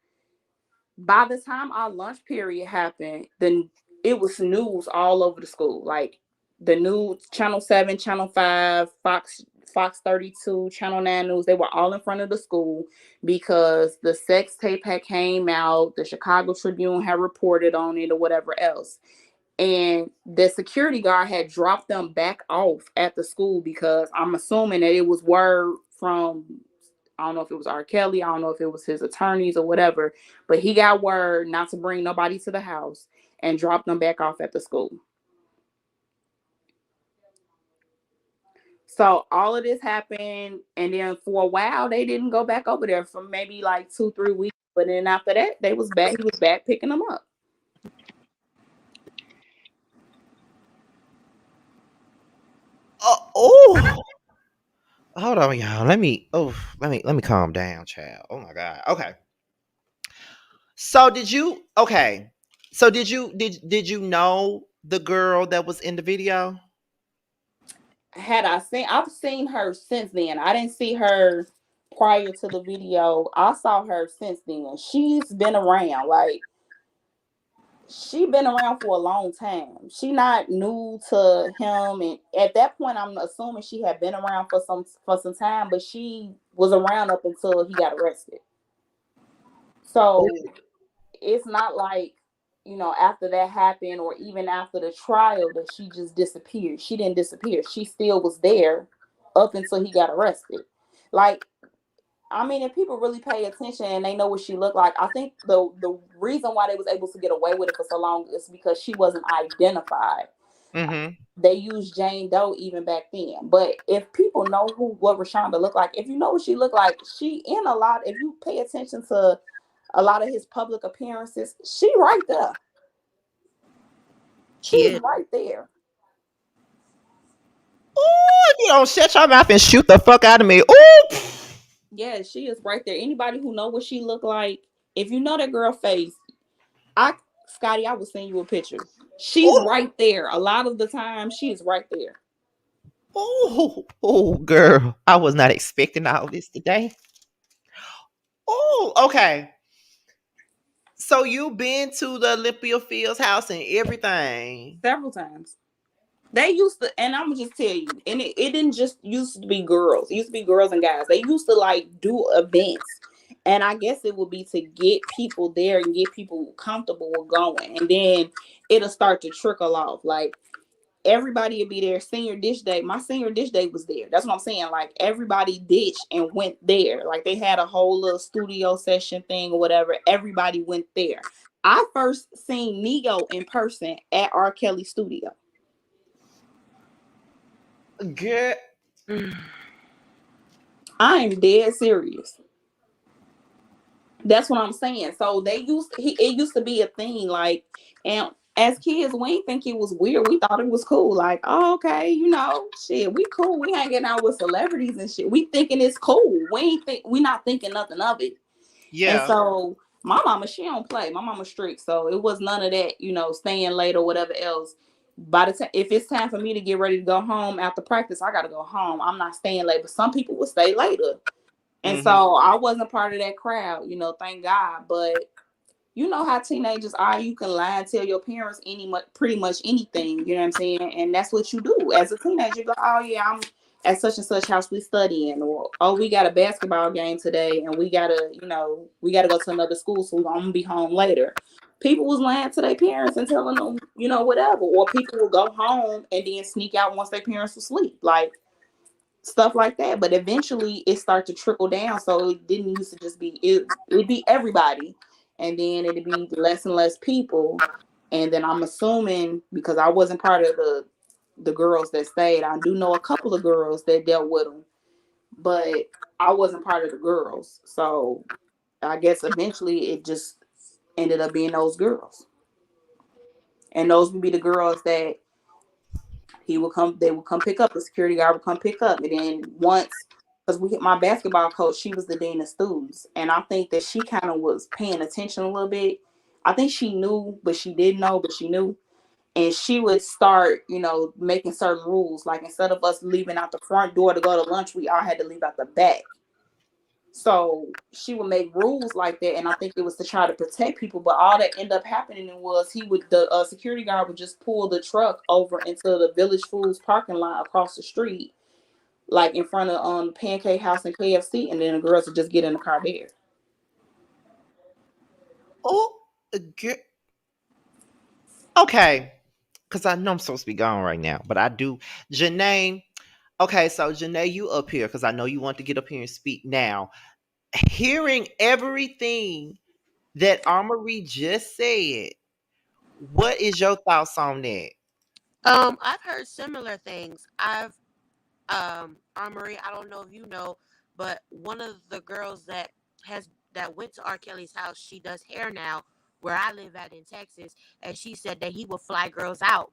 By the time our lunch period happened, then it was news all over the school. Like the news, Channel 7, Channel 5, Fox 32, Channel 9 News, they were all in front of the school because the sex tape had came out, the Chicago Tribune had reported on it or whatever else. And the security guard had dropped them back off at the school because I'm assuming that it was word from, I don't know if it was R. Kelly, I don't know if it was his attorneys or whatever, but he got word not to bring nobody to the house and dropped them back off at the school. So all of this happened, and then for a while they didn't go back over there for maybe like 2-3 weeks. But then after that, they was back. He was back picking them up. Oh, hold on, y'all. Let me calm down, child. Oh my god. Okay. So did you? Okay. So did you know the girl that was in the video? I've seen her since then. I didn't see her prior to the video. I saw her since then. She's been around. Like she been around for a long time. She not new to him, and at that point, I'm assuming she had been around for some time, but she was around up until he got arrested. So it's not like after that happened or even after the trial that she just disappeared. She didn't disappear. She still was there up until he got arrested. Like I mean, if people really pay attention and they know what she looked like, I think the reason why they was able to get away with it for so long is because she wasn't identified. Mm-hmm. They used Jane Doe even back then. But if people know what Rashonda looked like, if you know what she looked like, she in a lot. If you pay attention to a lot of his public appearances, she right there. She's Yeah. right there. Ooh, if you don't shut your mouth and shoot the fuck out of me. Ooh. Yeah, she is right there. Anybody who know what she look like, if you know that girl face, I Scotty, I will send you a picture. She's Oh, right there. A lot of the time, she is right there. oh, girl. I was not expecting all this today. Oh, okay. So you been to the Olympia Fields house and everything. Several times. They used to, and I'm gonna just tell you, and it didn't just used to be girls. It used to be girls and guys. They used to like do events, and I guess it would be to get people there and get people comfortable with going, and then it'll start to trickle off. Like everybody would be there. Senior dish day. My senior dish day was there. That's what I'm saying. Like everybody ditched and went there. Like they had a whole little studio session thing or whatever. Everybody went there. I first seen Neo in person at R. Kelly studio. Girl. I'm dead serious. That's what I'm saying. So they used it used to be a thing, like, and as kids, we ain't think it was weird. We thought it was cool. Like, oh, okay, shit, we cool. We hanging out with celebrities and shit. We thinking it's cool. We not thinking nothing of it. And Yeah. so my mama, she don't play. My mama strict. So it was none of that, staying late or whatever else. By the time if it's time for me to get ready to go home after practice, I gotta go home. I'm not staying late. But some people will stay later. And Mm-hmm. so I wasn't part of that crowd, thank God. But you know how teenagers are. You can lie and tell your parents pretty much anything. You know what I'm saying? And that's what you do as a teenager. You go, oh yeah, I'm at such and such house we studying, or oh we got a basketball game today, and we gotta go to another school, so I'm gonna be home later. People was lying to their parents and telling them, whatever. Or people will go home and then sneak out once their parents were asleep. Like stuff like that. But eventually it started to trickle down. So it didn't used to just be it'd be everybody. And then it'd be less and less people. And then I'm assuming because I wasn't part of the girls that stayed, I do know a couple of girls that dealt with them, but I wasn't part of the girls. So I guess eventually it just ended up being those girls. And those would be the girls that they would come pick up. The security guard would come pick up. And then once, because my basketball coach, she was the dean of students. And I think that she kind of was paying attention a little bit. I think she knew, but she didn't know, but she knew. And she would start, making certain rules. Like instead of us leaving out the front door to go to lunch, we all had to leave out the back. So she would make rules like that, and I think it was to try to protect people. But all that ended up happening was the security guard would just pull the truck over into the Village Foods parking lot across the street, like in front of Pancake House and KFC, and then the girls would just get in the car there. Oh, girl. Okay. Because I know I'm supposed to be gone right now, but I do. Janae. Okay, so Janae, you up here because I know you want to get up here and speak now. Hearing everything that Armory just said, what is your thoughts on that? I've heard similar things. Armory, I don't know if you know, but one of the girls that went to R. Kelly's house, she does hair now, where I live at in Texas, and she said that he would fly girls out,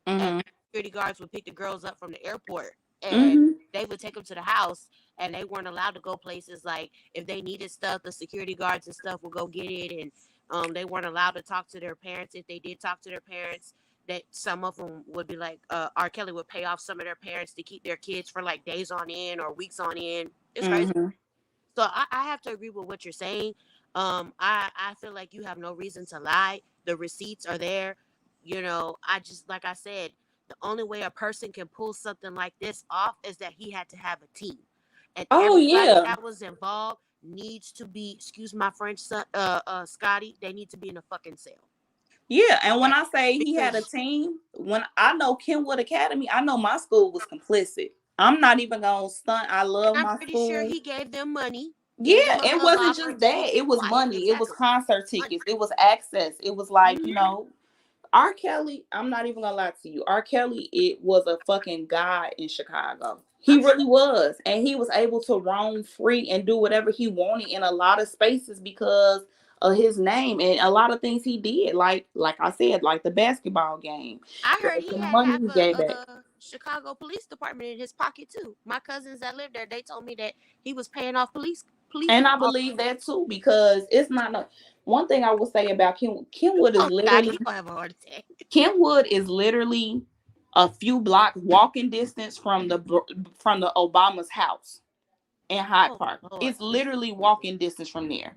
and Mm-hmm. security guards would pick the girls up from the airport, and Mm-hmm. they would take them to the house, and they weren't allowed to go places. Like if they needed stuff, the security guards and stuff would go get it, and they weren't allowed to talk to their parents. If they did talk to their parents, that some of them would be like, R. Kelly would pay off some of their parents to keep their kids for like days on end or weeks on end. It's crazy. Mm-hmm. So I have to agree with what you're saying. I feel like you have no reason to lie. The receipts are there. I just, like I said, the only way a person can pull something like this off is that he had to have a team, and Oh everybody yeah. that was involved needs to be, excuse my French, son, Scotty. They need to be in a fucking cell. Yeah, and when Okay, I say he had a because team, when I know Kenwood Academy, I know my school was complicit. I'm not even gonna stunt. I love I'm my pretty sure school. he gave them money, gave them Yeah, a it love wasn't offer, just told that. them to It be was quiet. money. It was Exactly, concert money. tickets. It was access. It was like, Hmm. R. Kelly, I'm not even gonna lie to you. R. Kelly, it was a fucking god in Chicago. He I'm sure. really was. And he was able to roam free and do whatever he wanted in a lot of spaces because of his name and a lot of things he did. Like I said, like the basketball game, I heard the he had money half he gave back. Chicago Police Department in his pocket too. My cousins that live there, they told me that he was paying off police. And I believe that too, because it's not a, one thing I will say about Kenwood is Oh, Scotty, literally you gonna have a heart attack. Kenwood is literally a few blocks walking distance from the Obama's house in Hyde Oh Park. Lord, It's literally walking distance from there.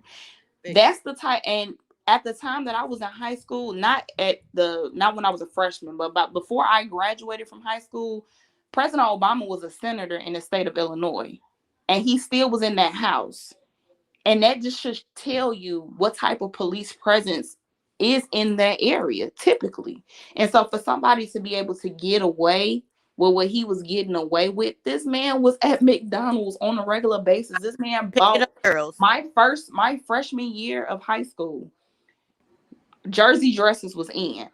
big. That's the type. And at the time that I was in high school, not when I was a freshman, but about before I graduated from high school, President Obama was a senator in the state of Illinois, and he still was in that house. And that just should tell you what type of police presence is in that area typically. And so for somebody to be able to get away with what he was getting away with, this man was at McDonald's on a regular basis. This man Picking bought up girls. my freshman year of high school, Jersey Dresses was in.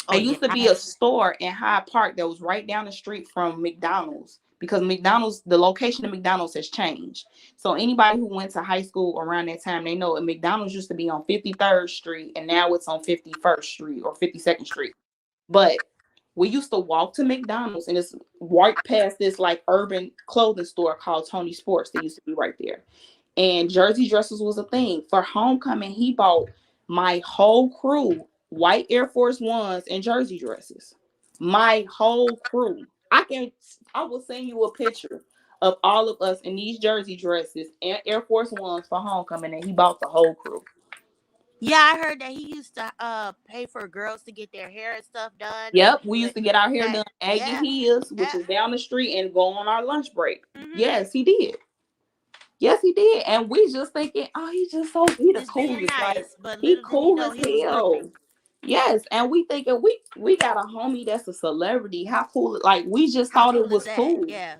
Oh It yeah, used to be a store in Hyde Park that was right down the street from McDonald's, because McDonald's, the location of McDonald's has changed. So anybody who went to high school around that time, they know it. McDonald's used to be on 53rd Street and now it's on 51st Street or 52nd Street. But we used to walk to McDonald's and it's right past this like urban clothing store called Tony Sports that used to be right there. And Jersey Dresses was a thing. For homecoming, he bought my whole crew white Air Force Ones and Jersey Dresses. My whole crew. I will send you a picture of all of us in these Jersey Dresses and Air Force Ones for homecoming, and he bought the whole crew. yeah. I heard that he used to pay for girls to get their hair and stuff done. Yep, we used But to get our hair that, done at Aggie yeah, Hills, which yeah. is down the street, and go on our lunch break. Mm-hmm. Yes, he did. Yes, he did. And we just thinking, oh, he the It's very coolest. Like, nice, but he little did he cool know as he was gonna. hell. Yes. And we thinking we got a homie that's a celebrity. How cool, like we just How thought it cool is was that? cool. Yeah.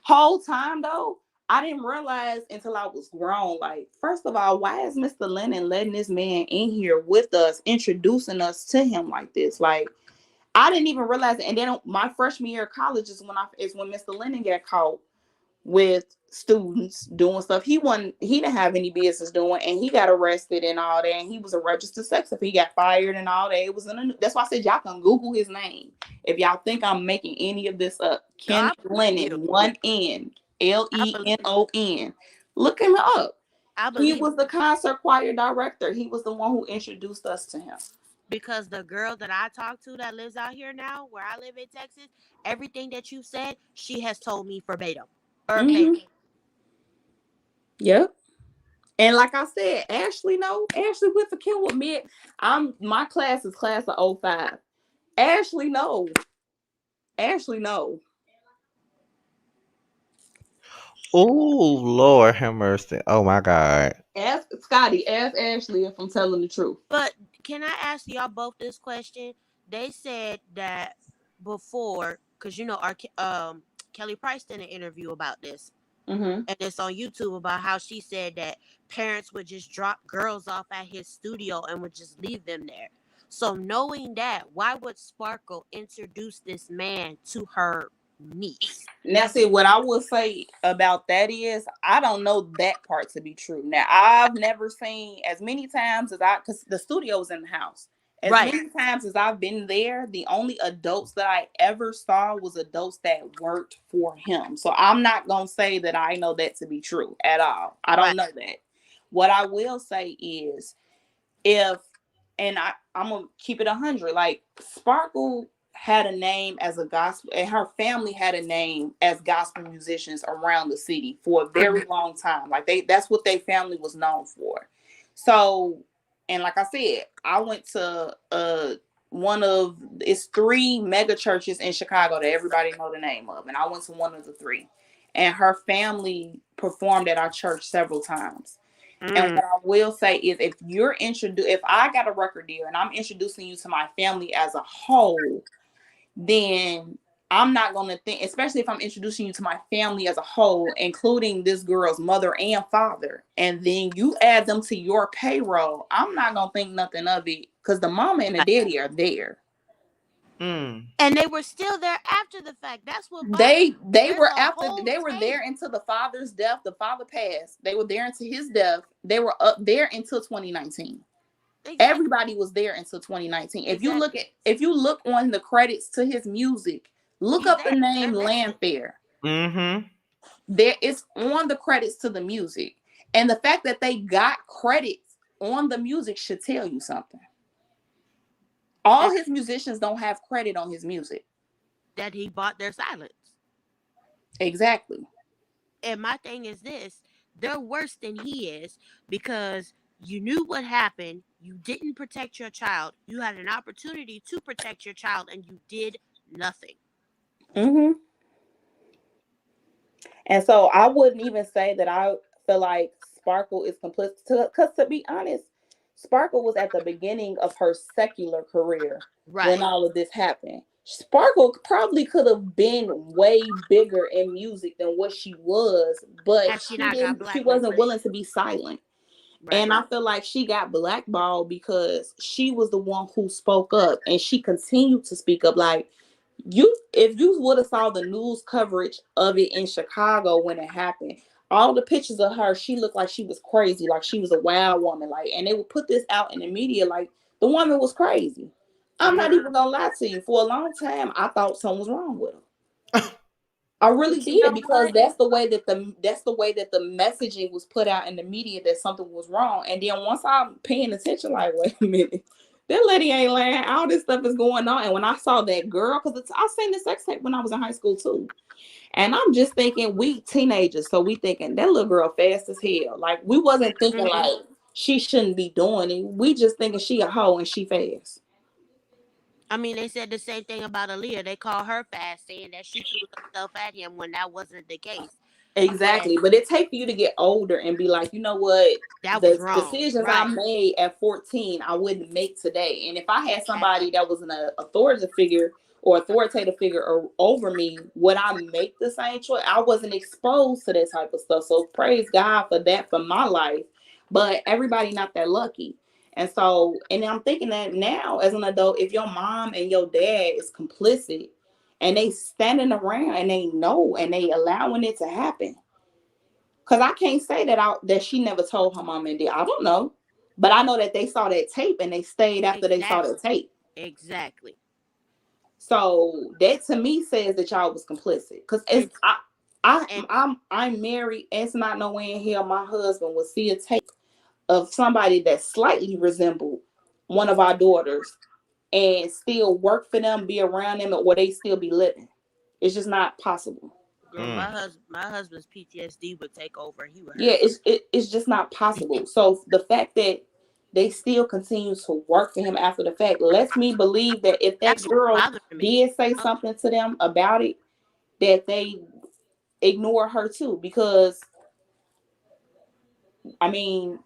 Whole time though, I didn't realize until I was grown. Like, first of all, why is Mr. Lennon letting this man in here with us, introducing us to him like this? Like, I didn't even realize it. And then my freshman year of college is when Mr. Lennon got caught with students doing stuff he didn't have any business doing, and he got arrested and all that, and he was a registered sex offender. He got fired and all that. It was that's why I said y'all can Google his name if y'all think I'm making any of this up. No, I Kenneth believe Lennon, you. one N, I believe. Lenon. Look him up. I He believe was the concert choir director. He was the one who introduced us to him. because the girl that I talk to that lives out here now, where I live in Texas, everything that you said, she has told me verbatim. Verbatim. Mm-hmm. Yep. And like I said, Ashley went to Kenwood Mid. My class is class of '05. Ashley no. Ashley no. Oh Lord, have mercy. Oh my God. Ask Scotty, ask Ashley if I'm telling the truth. But can I ask y'all both this question? They said that before, because our Kelly Price did an interview about this, Mm-hmm. and it's on YouTube about how she said that parents would just drop girls off at his studio and would just leave them there. So knowing that, why would Sparkle introduce this man to her niece? Now, see, what I will say about that is I don't know that part to be true. Now, I've never seen as many times because the studio was in the house. As Right. many times as I've been there, the only adults that I ever saw was adults that worked for him. So I'm not going to say that I know that to be true at all. I don't know that. What I will say is I'm going to keep it 100. Like, Sparkle had a name as a gospel, and her family had a name as gospel musicians around the city for a very long time. Like, that's what their family was known for. So, and like I said, I went to it's 3 mega churches in Chicago that everybody know the name of, and I went to one of the 3. And her family performed at our church several times. And what I will say is, if I got a record deal and I'm introducing you to my family as a whole, then I'm not going to think, especially if I'm introducing you to my family as a whole, including this girl's mother and father, and then you add them to your payroll, I'm not going to think nothing of it, because the mama and the daddy are there. Mm. And they were still there after the fact. That's what they were tape. there until the father's death. The father passed. They were there until his death. They were up there until 2019. Exactly. Everybody was there until 2019. Exactly. If you look on the credits to his music, Look He's up the there. name They're vested. Landfair. Mm-hmm. There, it's on the credits to the music, and the fact that they got credits on the music should tell you something. All And his musicians don't have credit on his music. that he bought their silence. Exactly. And my thing is this: they're worse than he is because you knew what happened. You didn't protect your child. You had an opportunity to protect your child, and you did nothing. Hmm. And so I wouldn't even say that I feel like Sparkle is complicit. Because to be honest, Sparkle was at the beginning of her secular career when Right? all of this happened. Sparkle probably could have been way bigger in music than what she was, but Has she not got she wasn't blacklisted? willing to be silent. And Right. I feel like she got blackballed because she was the one who spoke up, and she continued to speak up. Like, you, if you would have saw the news coverage of it in Chicago when it happened, all the pictures of her, she looked like she was crazy, like she was a wild woman. Like, and they would put this out in the media like the woman was crazy. I'm Yeah. not even gonna lie to you. For a long time, I thought something was wrong with her. I really But you did, know because what? that's the way that the messaging was put out in the media that something was wrong. And then once I'm paying attention, like, wait a minute, that lady ain't lying. All this stuff is going on. And when I saw that girl, because I seen the sex tape when I was in high school too. And I'm just thinking, we teenagers, so we thinking that little girl fast as hell. Like, we wasn't thinking Hmm. like she shouldn't be doing it. We just thinking she a hoe and she fast. I mean, they said the same thing about Aaliyah. They call her fast, saying that she threw herself at him when that wasn't the case. And Exactly. But it takes for you to get older and be like, you know what? that was The wrong. decisions I Right. made at 14, I wouldn't make today. And if I had Exactly. somebody that was an authoritative figure or authoritative figure over me, would I make the same choice? I wasn't exposed to that type of stuff. So praise God for that for my life. But everybody not that lucky. And so, and I'm thinking that now as an adult, if your mom and your dad is complicit and they standing around and they know and they allowing it to happen, because I can't say that she never told her mom and dad. I don't know. But I know that they saw that tape and they stayed after they saw Exactly. that tape. Exactly. So that to me says that y'all was complicit. Because it's And and I'm married, and it's not no way in hell my husband would see a tape of somebody that slightly resembled one of our daughters and still work for them, be around them, or they still be living. It's just not possible. girl, Mm. my husband's PTSD would take over. He would Yeah, hurt. it's just not possible. So the fact that they still continue to work for him after the fact lets me believe that if that That's what's girl bothering me. did say Oh, something to them about it, that they ignore her too. Because I mean,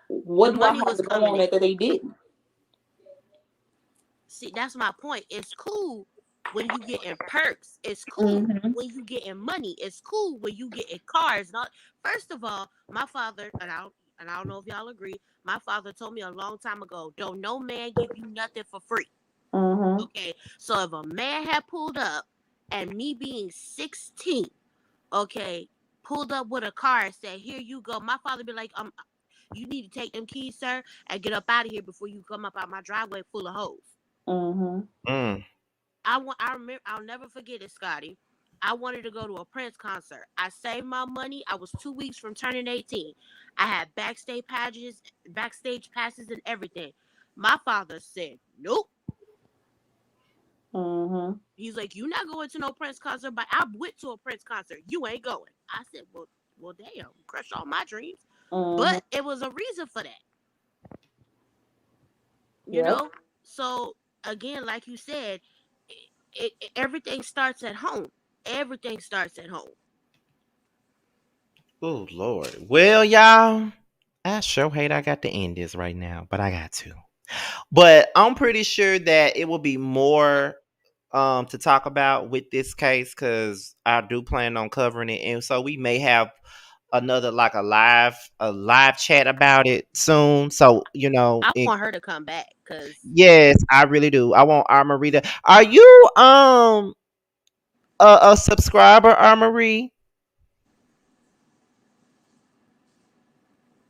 the what do I money have was to go coming on in. that they didn't? See, that's my point. It's cool when you get in perks. It's cool Mm-hmm. when you get in money. It's cool when you get in cars. Not first of all, my father and I don't know if y'all agree. My father told me a long time ago, "Don't no man give you nothing for free." Mm-hmm. Okay, so if a man had pulled up and me being 16, okay, pulled up with a car and said, "Here you go," my father be like, you need to take them keys, sir, and get up out of here before you come up out my driveway full of hoes." Mm-hmm. Mm. I remember. I'll never forget it, Scotty. I wanted to go to a Prince concert. I saved my money. I was 2 weeks from turning 18. I had backstage passes, and everything. My father said, "Nope." Mm-hmm. He's like, "You not going to no Prince concert?" But I went to a Prince concert. You ain't going. I said, "Well, damn, crushed all my dreams." Mm-hmm. But it was a reason for that, you Yep. know. So again, like you said, everything starts at home. Everything starts at home. Oh Lord. Well, y'all, I sure hate I got to end this right now, but I got to. But I'm pretty sure that it will be more to talk about with this case because I do plan on covering it, and so we may have another like a live chat about it soon. So I want her to come back because yes, I really do. I want Armory to. Are you a subscriber, Armory?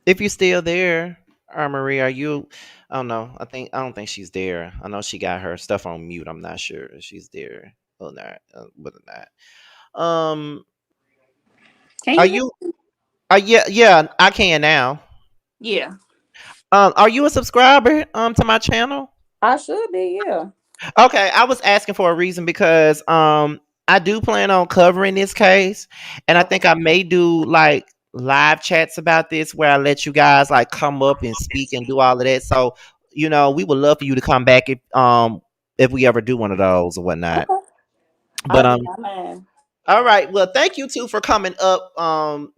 If you're still there, Armory, are you? I don't know. I don't think she's there. I know she got her stuff on mute. I'm not sure if she's there. Oh, no, what not? Can Are you hear? you? Yeah, I can now. Yeah, Are you a subscriber to my channel? I should be. Yeah. Okay, I was asking for a reason because I do plan on covering this case, and I Okay. think I may do like live chats about this where I let you guys like come up and speak and do all of that. So we would love for you to come back if we ever do one of those or whatnot. Okay. But I do not mind. all right. Well, thank you too for coming up.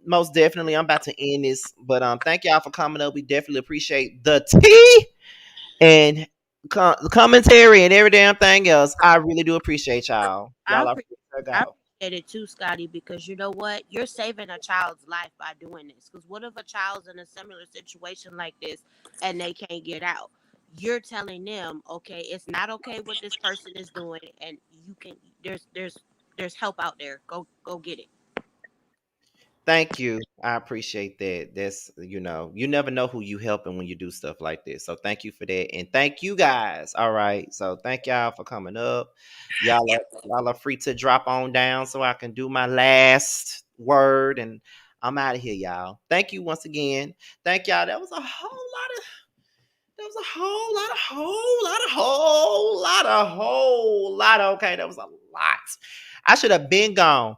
Most definitely, I'm about to end this, but thank y'all for coming up. We definitely appreciate the tea and commentary and every damn thing else. I really do appreciate y'all. I Y'all are appreciate, free to I go. appreciate it too, Scotty, because you know what? You're saving a child's life by doing this. Because what if a child's in a similar situation like this and they can't get out? You're telling them, okay, it's not okay what this person is doing, and you can. There's help out there. Go get it. Thank you. I appreciate that. You never know who you helping when you do stuff like this. So thank you for that. And thank you guys. All right. So thank y'all for coming up. Y'all are free to drop on down so I can do my last word. And I'm out of here, y'all. Thank you once again. Thank y'all. That was a whole lot of okay. That was a lot. I should have been gone.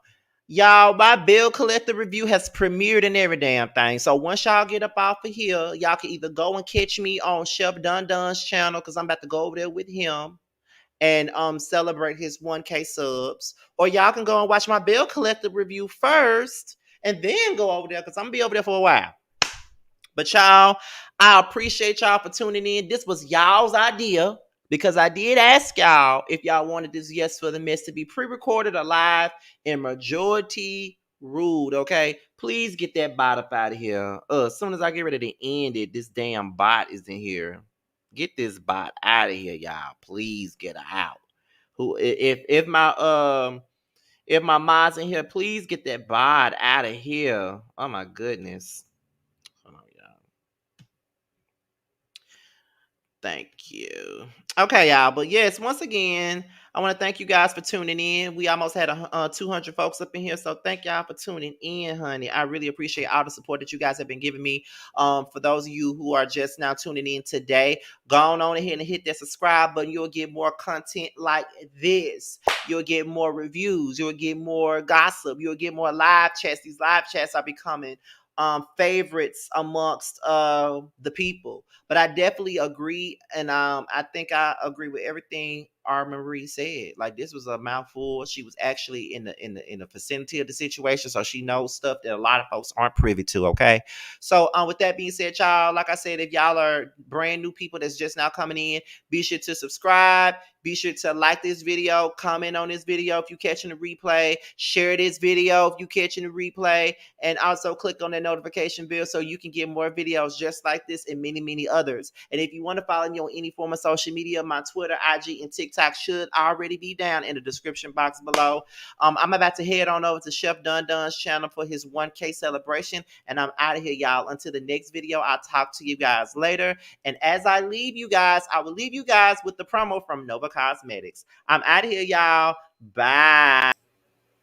Y'all, my bill collector review has premiered and every damn thing. So once y'all get up off of here, y'all can either go and catch me on Chef Dun Dun's channel because I'm about to go over there with him and celebrate his 1K subs, or y'all can go and watch my bill collector review first and then go over there because I'm gonna be over there for a while. But y'all, I appreciate y'all for tuning in. This was y'all's idea because I did ask y'all if y'all wanted this Yes for the Mess to be pre-recorded or live and majority ruled. Okay, please get that bot up out of here. As soon as I get ready to end it, this damn bot is in here. Get this bot out of here, y'all. Please get her out. Who if my mod's in here, please get that bot out of here. Oh my goodness. Hold on, y'all. Thank you. Okay, y'all. But yes, once again, I want to thank you guys for tuning in. We almost had 200 folks up in here, so thank y'all for tuning in, honey. I really appreciate all the support that you guys have been giving me. For those of you who are just now tuning in today, go on ahead and hit that subscribe button. You'll get more content like this. You'll get more reviews. You'll get more gossip. You'll get more live chats. These live chats are becoming favorites amongst the people. But I definitely agree, and I think I agree with everything our Marie said. Like this was a mouthful. She was actually in the vicinity of the situation, so she knows stuff that a lot of folks aren't privy to. Okay, so with that being said, y'all, like I said, if y'all are brand new people that's just now coming in, be sure to subscribe. Be sure to like this video, comment on this video if you catching the replay, share this video if you catching the replay, and also click on that notification bell so you can get more videos just like this and many, many others. And if you want to follow me on any form of social media, my Twitter, IG, and TikTok should already be down in the description box below. I'm about to head on over to Chef Dun Dun's channel for his 1K celebration, and I'm out of here, y'all. Until the next video, I'll talk to you guys later. And as I leave you guys, I will leave you guys with the promo from Nova Cosmetics. I'm out of here, y'all. Bye.